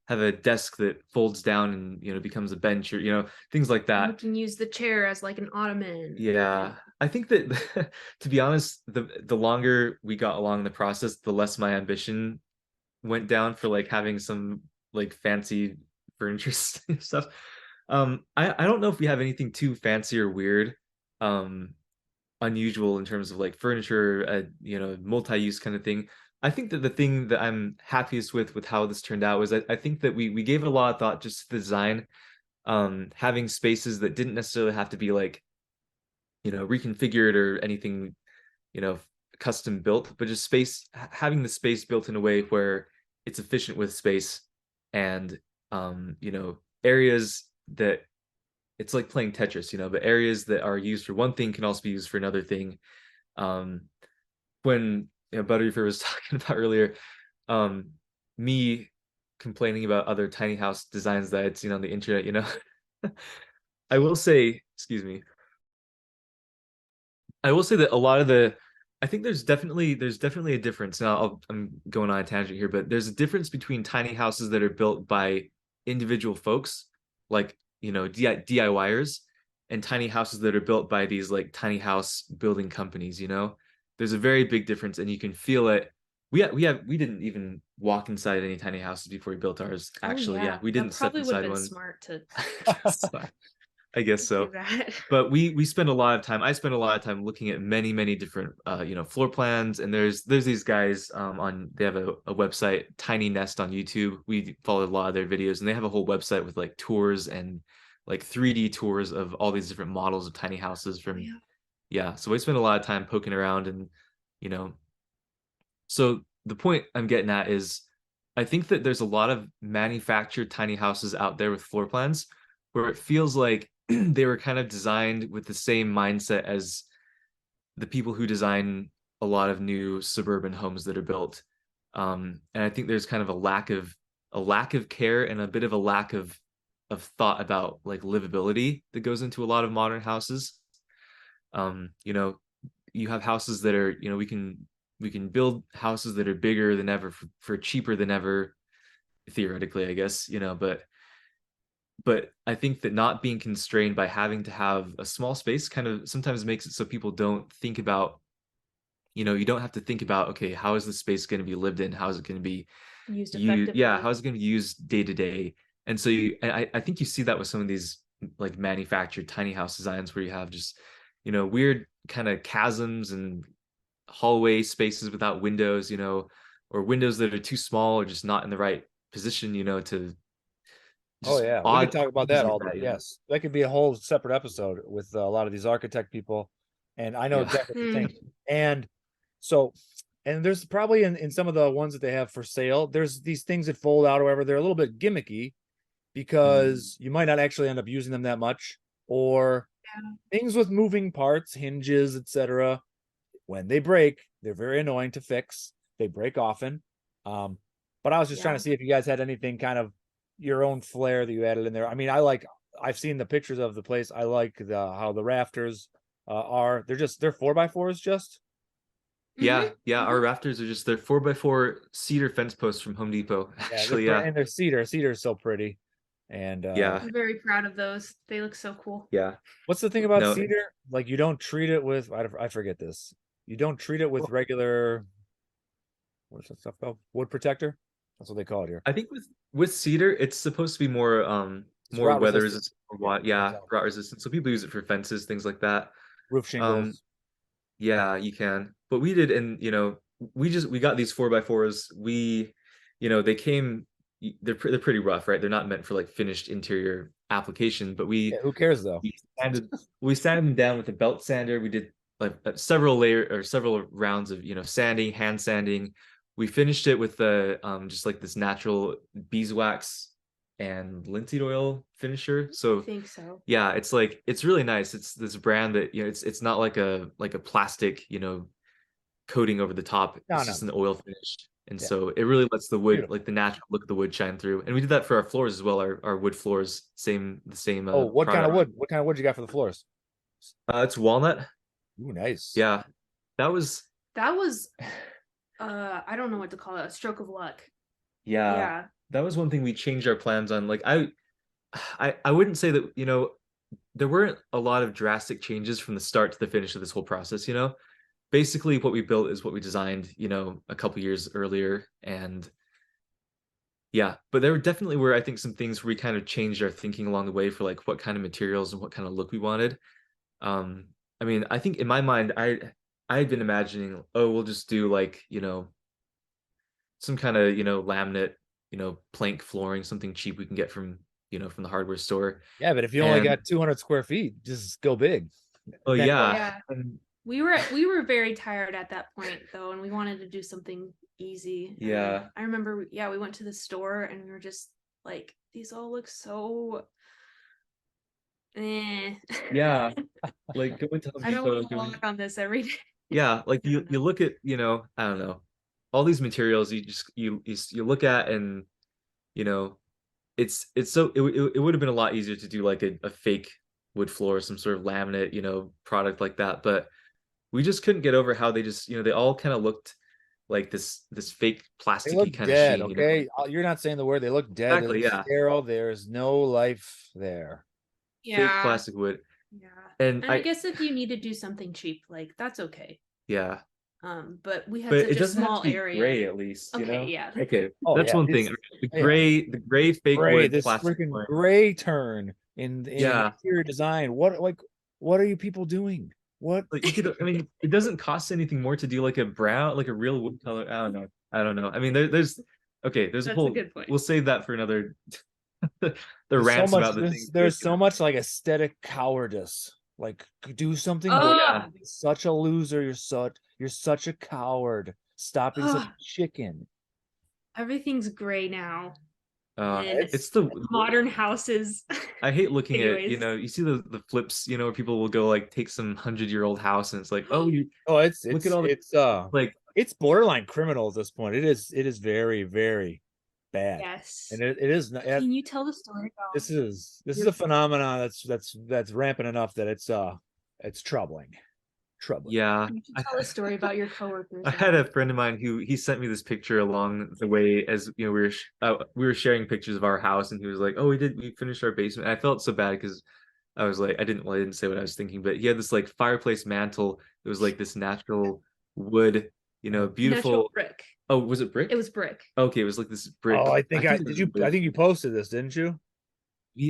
Speaker 3: have a desk that folds down and, becomes a bench, or, things like
Speaker 2: We
Speaker 3: that.
Speaker 2: can use the chair as like an ottoman.
Speaker 3: Yeah. I think that to be honest, the longer we got along the process, the less my ambition went down for like having some like fancy furniture stuff. I don't know if we have anything too fancy or weird, um, unusual in terms of like furniture, multi-use kind of thing. I think that the thing that I'm happiest with how this turned out was I think that we gave it a lot of thought just to the design, having spaces that didn't necessarily have to be like, reconfigured or anything, you know, custom built, but just having the space built in a way where it's efficient with space, and areas that it's like playing Tetris, but areas that are used for one thing can also be used for another thing. When Butteryfur was talking about earlier, me complaining about other tiny house designs that I'd seen on the internet, I will say, excuse me, I will say that a lot of I think there's definitely a difference. Now I'm going on a tangent here, but there's a difference between tiny houses that are built by individual folks, like DIYers, and tiny houses that are built by these like tiny house building companies. There's a very big difference, and you can feel it we didn't even walk inside any tiny houses before we built ours. Actually, yeah, we
Speaker 2: That
Speaker 3: didn't step
Speaker 2: probably would have
Speaker 3: inside
Speaker 2: been
Speaker 3: one.
Speaker 2: smart to
Speaker 3: I guess
Speaker 2: do
Speaker 3: so.
Speaker 2: that.
Speaker 3: But we spend a lot of time. I spend a lot of time looking at many different floor plans. And there's these guys on they have a website, Tiny Nest on YouTube. We follow a lot of their videos, and they have a whole website with like tours and like 3D tours of all these different models of tiny houses from
Speaker 2: Yeah.
Speaker 3: yeah. So we spend a lot of time poking around and you know so the point I'm getting at is I think that there's a lot of manufactured tiny houses out there with floor plans where it feels like they were kind of designed with the same mindset as the people who design a lot of new suburban homes that are built. And I think there's kind of a lack of care and a bit of a lack of thought about like livability that goes into a lot of modern houses. You know, you have houses that are, we can build houses that are bigger than ever for cheaper than ever, theoretically, I guess, but I think that not being constrained by having to have a small space kind of sometimes makes it so people don't think about, you don't have to think about, okay, how is the space going to be lived in? How is it going to be
Speaker 2: Used
Speaker 3: used? Yeah, how
Speaker 2: effectively.
Speaker 3: is it going to be used day to day? And so I think you see that with some of these like manufactured tiny house designs where you have just, weird kind of chasms and hallway spaces without windows, or windows that are too small or just not in the right position, to
Speaker 1: Oh
Speaker 3: just
Speaker 1: yeah, we could
Speaker 3: odd
Speaker 1: talk about
Speaker 3: things
Speaker 1: that
Speaker 3: like
Speaker 1: all day.
Speaker 3: that.
Speaker 1: Yes, that could be a whole separate episode with a lot of these architect people, and I know
Speaker 3: Yeah.
Speaker 1: exactly what you're
Speaker 2: Hmm.
Speaker 1: saying. And so, and there's probably in some of the ones that they have for sale, there's these things that fold out. However, they're a little bit gimmicky because you might not actually end up using them that much, or things with moving parts, hinges, etc. When they break, they're very annoying to fix. They break often. But I was just trying
Speaker 2: Yeah.
Speaker 1: to see if you guys had anything kind of your own flair that you added in there. I mean, I've seen the pictures of the place. I like how the rafters are. They're 4x4s just.
Speaker 2: Mm-hmm.
Speaker 3: Yeah. Our
Speaker 2: Mm-hmm.
Speaker 3: rafters are just they're 4x4 cedar fence posts from Home Depot.
Speaker 1: Yeah,
Speaker 3: Actually, yeah.
Speaker 1: and they're cedar. Cedar is so pretty. And
Speaker 3: Yeah.
Speaker 2: I'm very proud of those. They look so cool.
Speaker 3: Yeah.
Speaker 1: what's the thing about
Speaker 3: No.
Speaker 1: cedar? Like you don't treat it with I forget this. You don't treat it with
Speaker 3: Well,
Speaker 1: regular what's that stuff called? Wood protector? That's what they call it here.
Speaker 3: I think with cedar, it's supposed to be more
Speaker 1: It's
Speaker 3: more
Speaker 1: rot
Speaker 3: weather
Speaker 1: resistant.
Speaker 3: resistant or what, yeah,
Speaker 1: So,
Speaker 3: rot resistant. So people use it for fences, things like that.
Speaker 1: roof
Speaker 3: Um,
Speaker 1: shingles.
Speaker 3: yeah, you can. But we did, and we got these 4x4s. They came. They're pretty rough, right? They're not meant for like finished interior application. But
Speaker 1: Yeah, who cares though?
Speaker 3: we sanded we sanded them down with a belt sander. We did like several rounds of sanding, hand sanding. We finished it with the just like this natural beeswax and linseed oil finisher.
Speaker 2: I
Speaker 3: So
Speaker 2: think so.
Speaker 3: yeah, it's like it's really nice. It's this brand that it's not like a plastic coating over the top.
Speaker 1: No,
Speaker 3: It's
Speaker 1: no.
Speaker 3: just an oil finish, and
Speaker 1: Yeah,
Speaker 3: so it really lets the wood,
Speaker 1: beautiful.
Speaker 3: like the natural look of the wood, shine through. And we did that for our floors as well. Our wood floors, the same
Speaker 1: Oh, what kind of
Speaker 3: product.
Speaker 1: wood? What kind of wood you got for the floors?
Speaker 3: It's walnut.
Speaker 1: Ooh, nice.
Speaker 3: Yeah, that was
Speaker 2: That was I don't know what to call it, a stroke of luck.
Speaker 3: yeah,
Speaker 2: Yeah.
Speaker 3: that was one thing we changed our plans on. Like I wouldn't say that there weren't a lot of drastic changes from the start to the finish of this whole process. Basically what we built is what we designed, a couple years earlier. And yeah, but there definitely were, I think, some things where we kind of changed our thinking along the way for like what kind of materials and what kind of look we wanted. Um, I mean, I think in my mind, I had been imagining, oh, we'll just do like, some kind of, laminate, plank flooring, something cheap we can get from the hardware store.
Speaker 1: Yeah, but if you only
Speaker 3: And
Speaker 1: got 200 square feet, just go big.
Speaker 3: oh
Speaker 1: Then
Speaker 3: yeah.
Speaker 2: Yeah.
Speaker 3: And
Speaker 2: We were very tired at that point though, and we wanted to do something easy. And
Speaker 3: yeah.
Speaker 2: I remember, yeah, we went to the store and we were just like, these all look so eh.
Speaker 3: Yeah. Like going to Home
Speaker 2: I don't
Speaker 3: Depot
Speaker 2: want to walk on this every day.
Speaker 3: yeah, like
Speaker 2: I
Speaker 3: you
Speaker 2: don't
Speaker 3: you
Speaker 2: know.
Speaker 3: look at, I don't know, all these materials you just you look at and you know it's so it would have been a lot easier to do like a fake wood floor, some sort of laminate, product like that, but we just couldn't get over how they just, they all kind of looked like this fake
Speaker 1: they look
Speaker 3: plasticky kind of
Speaker 1: dead,
Speaker 3: sheen.
Speaker 1: okay? You're not saying the word. They look dead. They
Speaker 3: Exactly,
Speaker 1: look
Speaker 3: yeah.
Speaker 1: sterile. There's no life there.
Speaker 3: Fake
Speaker 2: Yeah.
Speaker 3: plastic wood.
Speaker 2: Yeah.
Speaker 3: And
Speaker 2: And I guess if you need to do something cheap, like that's okay.
Speaker 3: yeah.
Speaker 2: But we had
Speaker 3: But
Speaker 2: such
Speaker 3: it
Speaker 2: a
Speaker 3: doesn't have to
Speaker 2: small
Speaker 3: be
Speaker 2: area.
Speaker 3: gray, at least, you
Speaker 2: Okay,
Speaker 3: know?
Speaker 2: yeah.
Speaker 3: Okay,
Speaker 1: Oh
Speaker 3: that's
Speaker 1: yeah,
Speaker 3: one thing.
Speaker 1: it's yeah.
Speaker 3: The gray fake
Speaker 1: Gray,
Speaker 3: wood
Speaker 1: this
Speaker 3: plastic
Speaker 1: freaking
Speaker 3: flooring.
Speaker 1: gray turn in
Speaker 3: Yeah,
Speaker 1: interior design. What are you people doing? What?
Speaker 3: like you could. I mean, it doesn't cost anything more to do like a brown, like a real wood color. I don't know. I don't know. I mean, there's okay. There's a
Speaker 2: That's a
Speaker 3: whole.
Speaker 2: good point.
Speaker 3: We'll save that for another. The
Speaker 1: There's so
Speaker 3: rants
Speaker 1: much
Speaker 3: about the things.
Speaker 1: there's so much like aesthetic cowardice. Like do something
Speaker 3: Oh
Speaker 1: good.
Speaker 3: yeah,
Speaker 1: You're such a loser. You're such a coward. Stop being such a chicken.
Speaker 2: Everything's gray now.
Speaker 3: uh,
Speaker 2: And
Speaker 3: it's the.
Speaker 2: modern houses.
Speaker 3: I hate looking at,
Speaker 2: Anyways.
Speaker 3: you see the flips, where people will go like take some 100-year-old house and it's like, oh, you
Speaker 1: Oh,
Speaker 3: look at all the like,
Speaker 1: it's borderline criminal at this point. It is very, very bad.
Speaker 2: Yes.
Speaker 1: And it is not
Speaker 2: Can you tell the story about
Speaker 1: this is a phenomenon that's rampant enough that it's troubling. Troubling.
Speaker 3: yeah.
Speaker 2: You should tell a story about your coworkers.
Speaker 3: I had a friend of mine who he sent me this picture along the way as we were sharing pictures of our house, and he was like, "Oh, we finished our basement." And I felt so bad because I was like, I didn't say what I was thinking, but he had this like fireplace mantle. It was like this natural wood,
Speaker 2: natural
Speaker 3: beautiful.
Speaker 2: brick.
Speaker 3: Oh, was it brick?
Speaker 2: It was brick.
Speaker 3: Okay, it was like this brick.
Speaker 1: Oh, I think
Speaker 3: it was wood.
Speaker 1: I think you posted this, didn't you?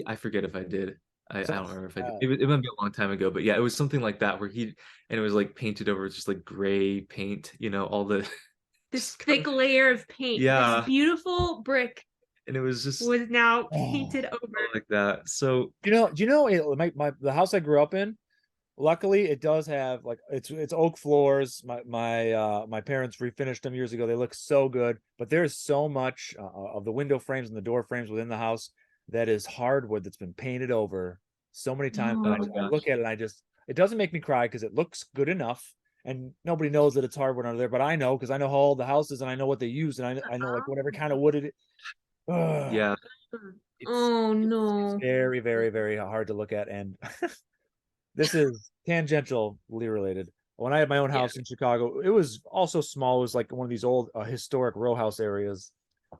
Speaker 3: I forget if I did. I don't remember if I did.
Speaker 1: Uh,
Speaker 3: It might be a long time ago, but yeah, it was something like that where and it was like painted over with just like gray paint, all the
Speaker 2: This thick layer of paint.
Speaker 3: Yeah.
Speaker 2: This beautiful brick
Speaker 3: and it was just
Speaker 2: was now painted over.
Speaker 3: like that. So
Speaker 1: do you know the house I grew up in? Luckily, it does have like it's oak floors. My parents refinished them years ago. They look so good, but there's so much of the window frames and the door frames within the house that is hardwood that's been painted over so many times.
Speaker 2: Oh,
Speaker 1: I look at it and it doesn't make me cry because it looks good enough, and nobody knows that it's hardwood under there. But I know because I know how old the house is and I know what they use, and I know like whatever kind of wood it is.
Speaker 3: yeah.
Speaker 2: Oh no.
Speaker 1: It's very, very, very hard to look at, and this is tangentially related. When I had my own house in Chicago, it was also small. It was like one of these old historic row house areas.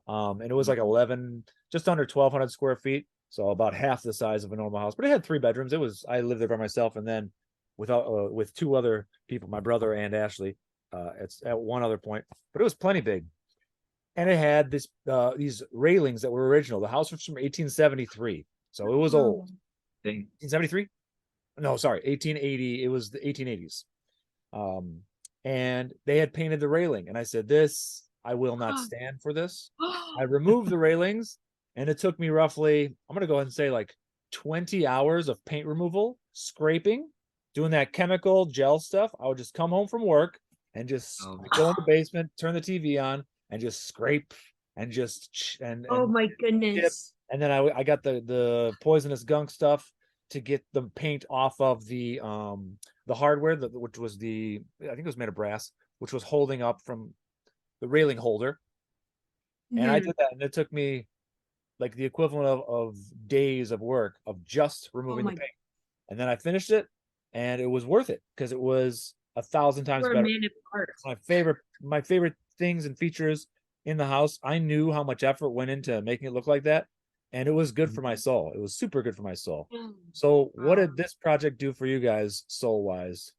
Speaker 1: And it was like 11, just under 1,200 square feet. So about half the size of a normal house, but it had 3 bedrooms. I lived there by myself. And then with 2 other people, my brother and Ashley, it's at one other point, but it was plenty big. And it had these railings that were original. The house was from 1873. So it was old. 1873? No, sorry, 1880. It was the 1880s. And they had painted the railing, and I said, I will not stand for this. I removed the railings, and it took me roughly, I'm gonna go ahead and say like 20 hours of paint removal, scraping, doing that chemical gel stuff. I would just come home from work and just go in the basement, turn the TV on, and just scrape and
Speaker 2: oh my goodness.
Speaker 1: and then I got the poisonous gunk stuff to get the paint off of the hardware which was I think it was made of brass, which was holding up from the railing holder. And I did that, and it took me like the equivalent of days of work of just removing the paint. And then I finished it, and it was worth it because it was 1,000 times better. My favorite things and features in the house. I knew how much effort went into making it look like that, and it was good for my soul. It was super good for my soul. So what did this project do for you guys soul wise?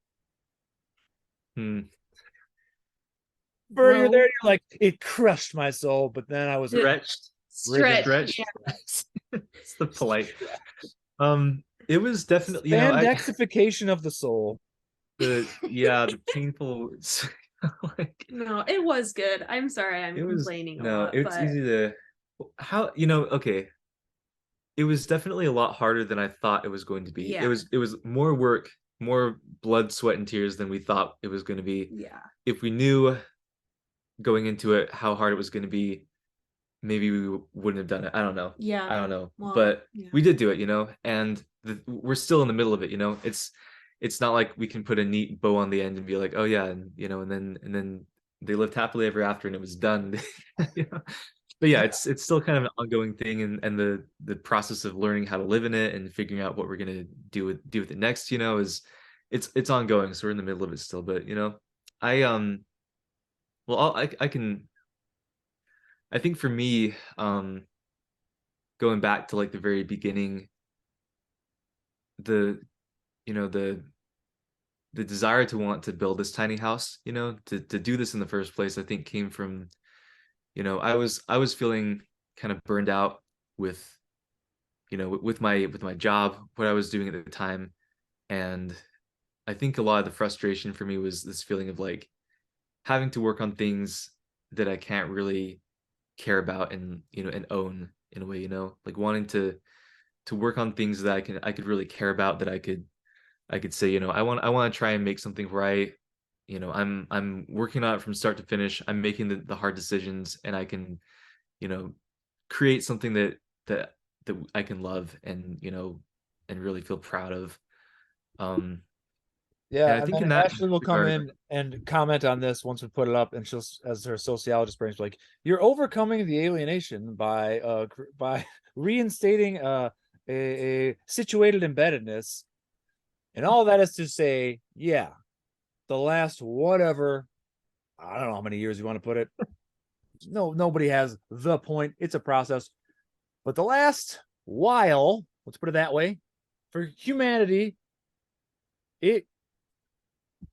Speaker 1: You're there, you're like, it crushed my soul, but then I was
Speaker 3: stretched.
Speaker 2: Yeah.
Speaker 3: It's the polite. It was definitely
Speaker 1: Spandexification of the soul.
Speaker 3: The painful
Speaker 2: like, no, it was good. I'm sorry, I'm complaining a lot.
Speaker 3: It's easy to okay. It was definitely a lot harder than I thought it was going to be.
Speaker 2: Yeah.
Speaker 3: It was more work, more blood, sweat, and tears than we thought it was going to be.
Speaker 2: Yeah.
Speaker 3: If we knew going into it how hard it was going to be, maybe we wouldn't have done it. I don't know.
Speaker 2: Yeah.
Speaker 3: I don't know.
Speaker 2: Well,
Speaker 3: but we did do it, and we're still in the middle of it, It's not like we can put a neat bow on the end and be like, oh yeah, and and then they lived happily ever after and it was done. But yeah, it's still kind of an ongoing thing, and the process of learning how to live in it and figuring out what we're gonna do with it next, is it's ongoing. So we're in the middle of it still. But I think for me, going back to like the very beginning, the the desire to want to build this tiny house, to do this in the first place, I think came from, I was feeling kind of burned out with, with my job, what I was doing at the time. And I think a lot of the frustration for me was this feeling of like having to work on things that I can't really care about and, and own in a way, like wanting to work on things that I could really care about, that I could say, I want to try and make something where I'm working on it from start to finish. I'm making the hard decisions, and I can, you know, create something that I can love and, and really feel proud of. Um, and
Speaker 1: Yeah,
Speaker 3: I
Speaker 1: and
Speaker 3: think
Speaker 1: then
Speaker 3: in that
Speaker 1: Ashley will come
Speaker 3: regard,
Speaker 1: in and comment on this once we put it up, and she'll, as her sociologist brings, like, you're overcoming the alienation by reinstating a situated embeddedness, and all that is to say, yeah, the last whatever, I don't know how many years you want to put it. No, nobody has the point. It's a process, but the last while, let's put it that way, for humanity, it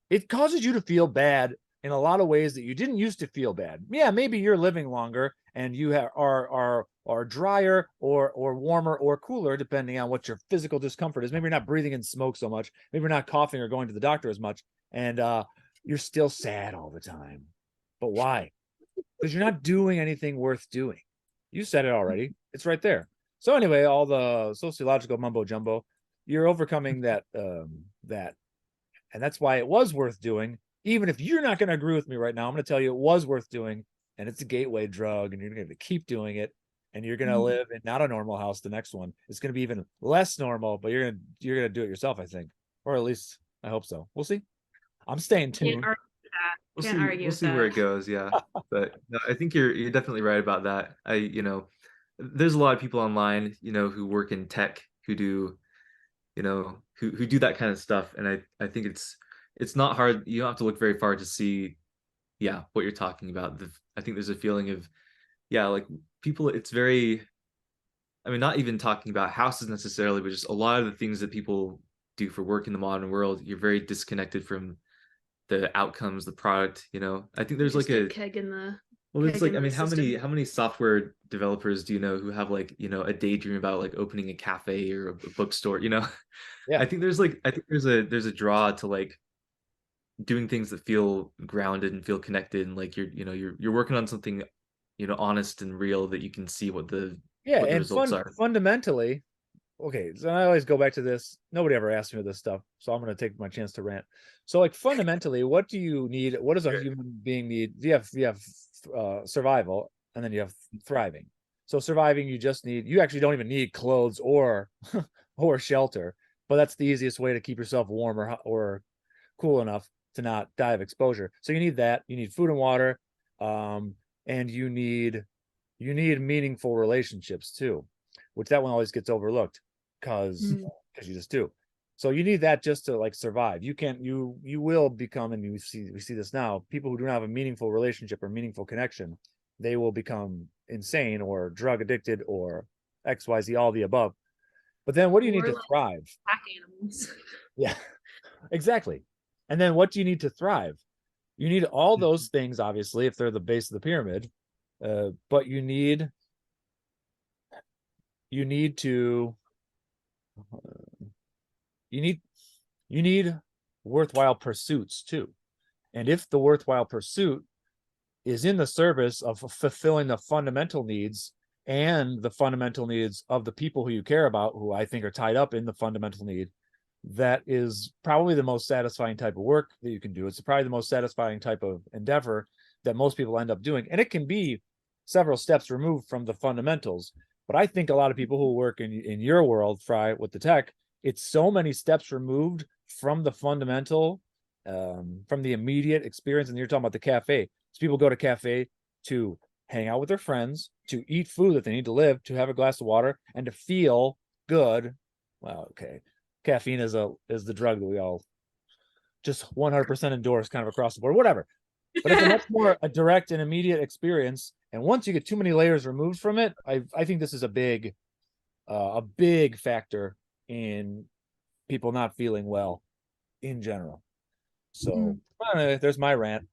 Speaker 1: it causes you to feel bad in a lot of ways that you didn't used to feel bad. Yeah, maybe you're living longer and you are drier or warmer or cooler depending on what your physical discomfort is. Maybe you're not breathing in smoke so much. Maybe you're not coughing or going to the doctor as much, and you're still sad all the time. But why? Because you're not doing anything worth doing. You said it already. It's right there. So anyway, all the sociological mumbo jumbo, you're overcoming that, and that's why it was worth doing. Even if you're not going to agree with me right now, I'm going to tell you it was worth doing, and it's a gateway drug, and you're going to keep doing it, and you're going to live in not a normal house. The next one, it's going to be even less normal, but you're gonna do it yourself, I think, or at least I hope so. We'll see. I'm staying
Speaker 2: Can't
Speaker 1: tuned.
Speaker 2: argue with that.
Speaker 3: we'll
Speaker 2: Can't
Speaker 3: see
Speaker 2: argue
Speaker 3: we'll
Speaker 2: with
Speaker 3: see where
Speaker 2: that.
Speaker 3: it goes. Yeah, but no, I think you're definitely right about that. There's a lot of people online, who work in tech, who do, who do that kind of stuff, and I think it's not hard. You don't have to look very far to see, yeah, what you're talking about. I think there's a feeling of, yeah, like people, it's very, I mean, not even talking about houses necessarily, but just a lot of the things that people do for work in the modern world, you're very disconnected from the outcomes, the product. I think there's like
Speaker 2: Just a
Speaker 3: a,
Speaker 2: keg in the
Speaker 3: well, there's like, I
Speaker 2: the
Speaker 3: mean, how many
Speaker 2: system.
Speaker 3: how many software developers do you know who have like, a daydream about like opening a cafe or a bookstore?
Speaker 1: Yeah,
Speaker 3: I think there's a draw to like doing things that feel grounded and feel connected, and like you're working on something, honest and real, that you can see
Speaker 1: yeah,
Speaker 3: what the
Speaker 1: and
Speaker 3: results are.
Speaker 1: fundamentally, okay, so I always go back to this. Nobody ever asked me this stuff, so I'm going to take my chance to rant. So, like, fundamentally, what do you need? What does a
Speaker 3: Sure.
Speaker 1: human being need? You have survival, and then you have thriving. So, surviving, you actually don't even need clothes or or shelter, but that's the easiest way to keep yourself warm or cool enough to not die of exposure. So you need that. You need food and water, um, and you need meaningful relationships too, which that one always gets overlooked because
Speaker 2: Mm.
Speaker 1: you just do. So you need that just to like survive. You can't you will become, and we see this now, people who do not have a meaningful relationship or meaningful connection, they will become insane or drug addicted or XYZ, all the above. But then what do you need
Speaker 2: Or
Speaker 1: to
Speaker 2: like
Speaker 1: thrive?
Speaker 2: pack animals.
Speaker 1: Yeah, exactly. And then what do you need to thrive? You need all those things, obviously, if they're the base of the pyramid. But you need to you need you need worthwhile pursuits too. And if the worthwhile pursuit is in the service of fulfilling the fundamental needs and the fundamental needs of the people who you care about, who I think are tied up in the fundamental need, that is probably the most satisfying type of work that you can do. It's probably the most satisfying type of endeavor that most people end up doing. And it can be several steps removed from the fundamentals. But I think a lot of people who work in your world, Frye, with the tech, it's so many steps removed from the fundamental, from the immediate experience. And you're talking about the cafe. So people go to cafe to hang out with their friends, to eat food that they need to live, to have a glass of water, and to feel good. Well, okay, caffeine is the drug that we all just 100% endorse, kind of across the board, whatever. But it's a much more a direct and immediate experience. And once you get too many layers removed from it, I think this is a big factor in people not feeling well in general. So there's my rant.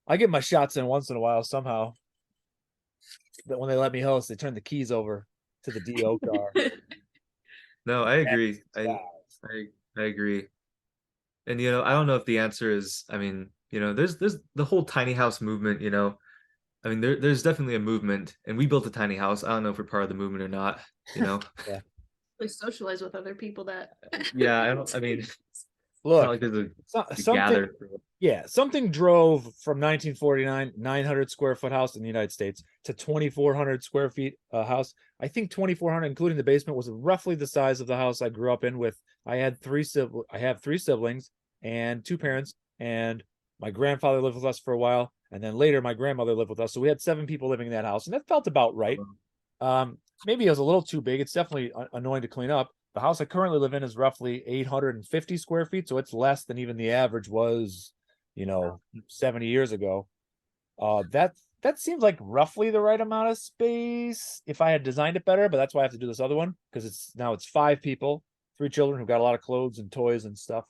Speaker 1: I get my shots in once in a while somehow. But when they let me host, they turn the keys over to the DO car.
Speaker 3: No, I agree.
Speaker 1: Yeah.
Speaker 3: I agree. And I don't know if the answer is, I mean, there's the whole tiny house movement, I mean, there's definitely a movement, and we built a tiny house. I don't know if we're part of the movement or not,
Speaker 1: Yeah.
Speaker 2: We socialize with other people that.
Speaker 3: Yeah, I mean, it's
Speaker 1: Look,
Speaker 3: not like there's a
Speaker 1: something.
Speaker 3: gather.
Speaker 1: Yeah, something drove from 1949 900 square foot house in the United States to 2,400 square feet house. I think 2,400, including the basement, was roughly the size of the house I grew up in. I have 3 siblings and 2 parents, and my grandfather lived with us for a while, and then later my grandmother lived with us. So we had 7 people living in that house, and that felt about right. Maybe it was a little too big. It's definitely annoying to clean up. The house I currently live in is roughly 850 square feet, so it's less than even the average was, 70 years ago. That seems like roughly the right amount of space if I had designed it better, but that's why I have to do this other one because it's 5 people, 3 children who've got a lot of clothes and toys and stuff.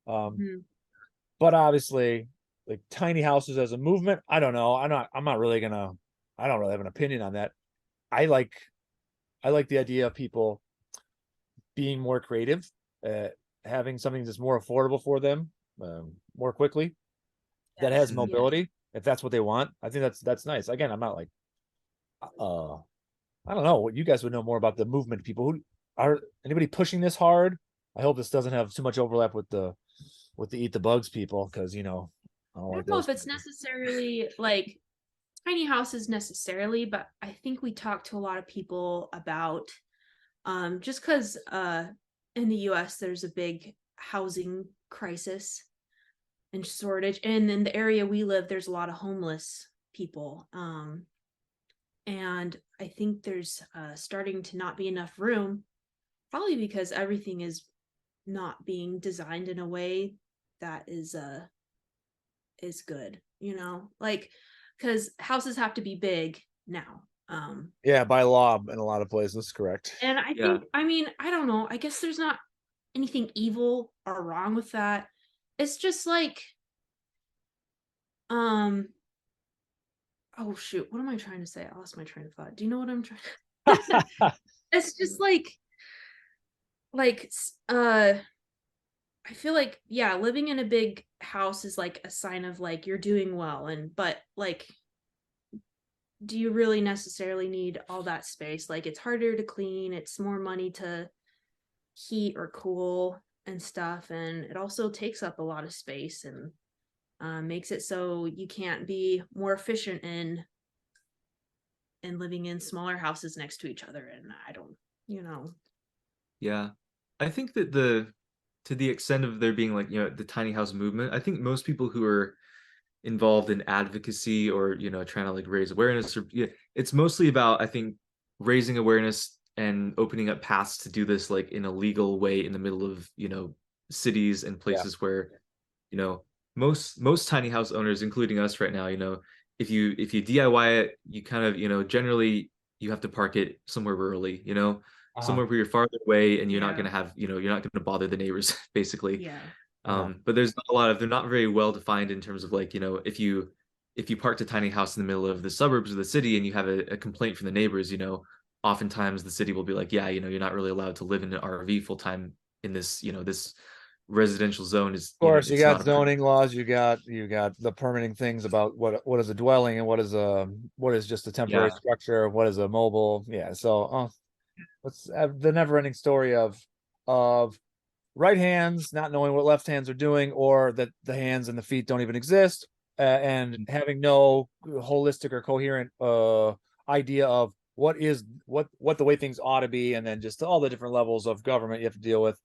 Speaker 1: But obviously, like tiny houses as a movement, I don't know. I don't really have an opinion on that. I like the idea of people being more creative, having something that's more affordable for them, more quickly, that has mobility, if that's what they want. I think that's nice. Again, I'm not like, I don't know what you guys would know more about the movement people who are anybody pushing this hard. I hope this doesn't have too much overlap with the eat the bugs people, because I don't
Speaker 2: know if it's necessarily like tiny houses necessarily, but I think we talked to a lot of people about just because in the US there's a big housing crisis and shortage, and in the area we live there's a lot of homeless people, and I think there's starting to not be enough room, probably because everything is not being designed in a way that is good, like, because houses have to be big now.
Speaker 1: Yeah, by law in a lot of places, correct.
Speaker 2: And I think, I mean, I don't know, I guess there's not anything evil or wrong with that. It's just like, oh shoot, what am I trying to say? I lost my train of thought. Do you know what I'm trying? It's just like I feel like, yeah, living in a big house is like a sign of like you're doing well, but like, do you really necessarily need all that space? Like, it's harder to clean, it's more money to heat or cool and stuff, and it also takes up a lot of space and makes it so you can't be more efficient in living in smaller houses next to each other. And I don't,
Speaker 3: Yeah, I think that to the extent of there being like the tiny house movement, I think most people who are involved in advocacy or trying to like raise awareness, or it's mostly about, I think, raising awareness and opening up paths to do this like in a legal way in the middle of cities and places where most tiny house owners, including us right now, if you DIY it, you kind of generally you have to park it somewhere rurally, somewhere where you're farther away, and you're not going to have you're not going to bother the neighbors basically. But there's not a lot of, they're not very well defined in terms of like if you parked a tiny house in the middle of the suburbs of the city and you have a complaint from the neighbors, oftentimes the city will be like, yeah, you're not really allowed to live in an RV full time in this this residential zone. Is
Speaker 1: of course you got
Speaker 3: not
Speaker 1: zoning laws, you got the permitting things about what is a dwelling and what is just a temporary structure, what is a mobile. So let's have the never-ending story of right hands not knowing what left hands are doing, or that the hands and the feet don't even exist, and having no holistic or coherent idea of what the way things ought to be, and then just all the different levels of government you have to deal with.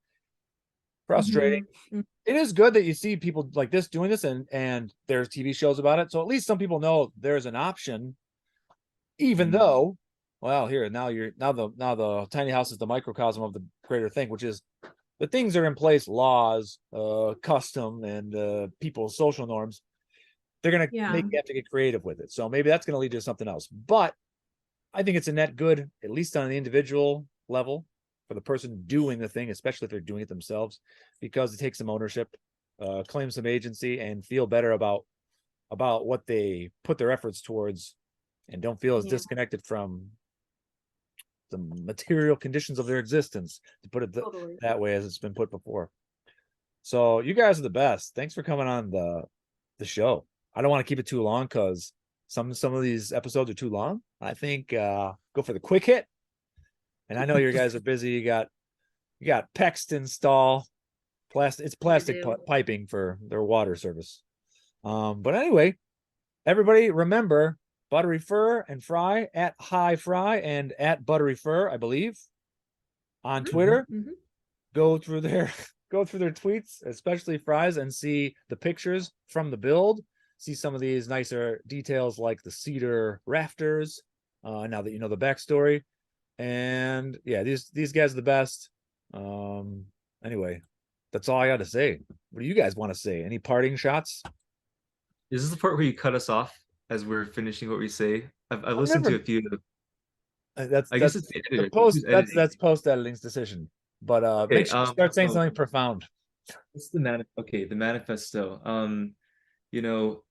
Speaker 1: Frustrating. It is good that you see people like this doing this, and there's TV shows about it, so at least some people know there's an option, even though, well, here now the tiny house is the microcosm of the greater thing, which is the things are in place, laws, custom, and people's social norms. They're gonna make you have to get creative with it. So maybe that's gonna lead to something else. But I think it's a net good, at least on the individual level, for the person doing the thing, especially if they're doing it themselves, because it takes some ownership. claim some agency and feel better about what they put their efforts towards, and don't feel as
Speaker 2: Yeah.
Speaker 1: disconnected from the material conditions of their existence, to put it
Speaker 2: Totally.
Speaker 1: that way, as it's been put before. So you guys are the best. Thanks for coming on the show. I don't want to keep it too long because some of these episodes are too long. I think go for the quick hit. And I know you guys are busy. You got PEX to install. It's plastic piping for their water service. But anyway, everybody remember Butteryfur and Frye at Hi Frye and at Butteryfur, I believe, on Twitter.
Speaker 2: Mm-hmm.
Speaker 1: Go through their tweets, especially Frye's, and see the pictures from the build. See some of these nicer details like the cedar rafters. Now that you know the backstory, and yeah, these guys are the best. Anyway, that's all I got to say. What do you guys want to say? Any parting shots?
Speaker 3: Is this the part where you cut us off as we're finishing what we say? I've listened
Speaker 1: never-
Speaker 3: to a few.
Speaker 1: I
Speaker 3: guess it's the editor.
Speaker 1: post.
Speaker 3: Who's editing?
Speaker 1: That's post editing's decision. But
Speaker 3: Okay,
Speaker 1: make sure you start saying something profound.
Speaker 3: What's the Okay, the manifesto. You know.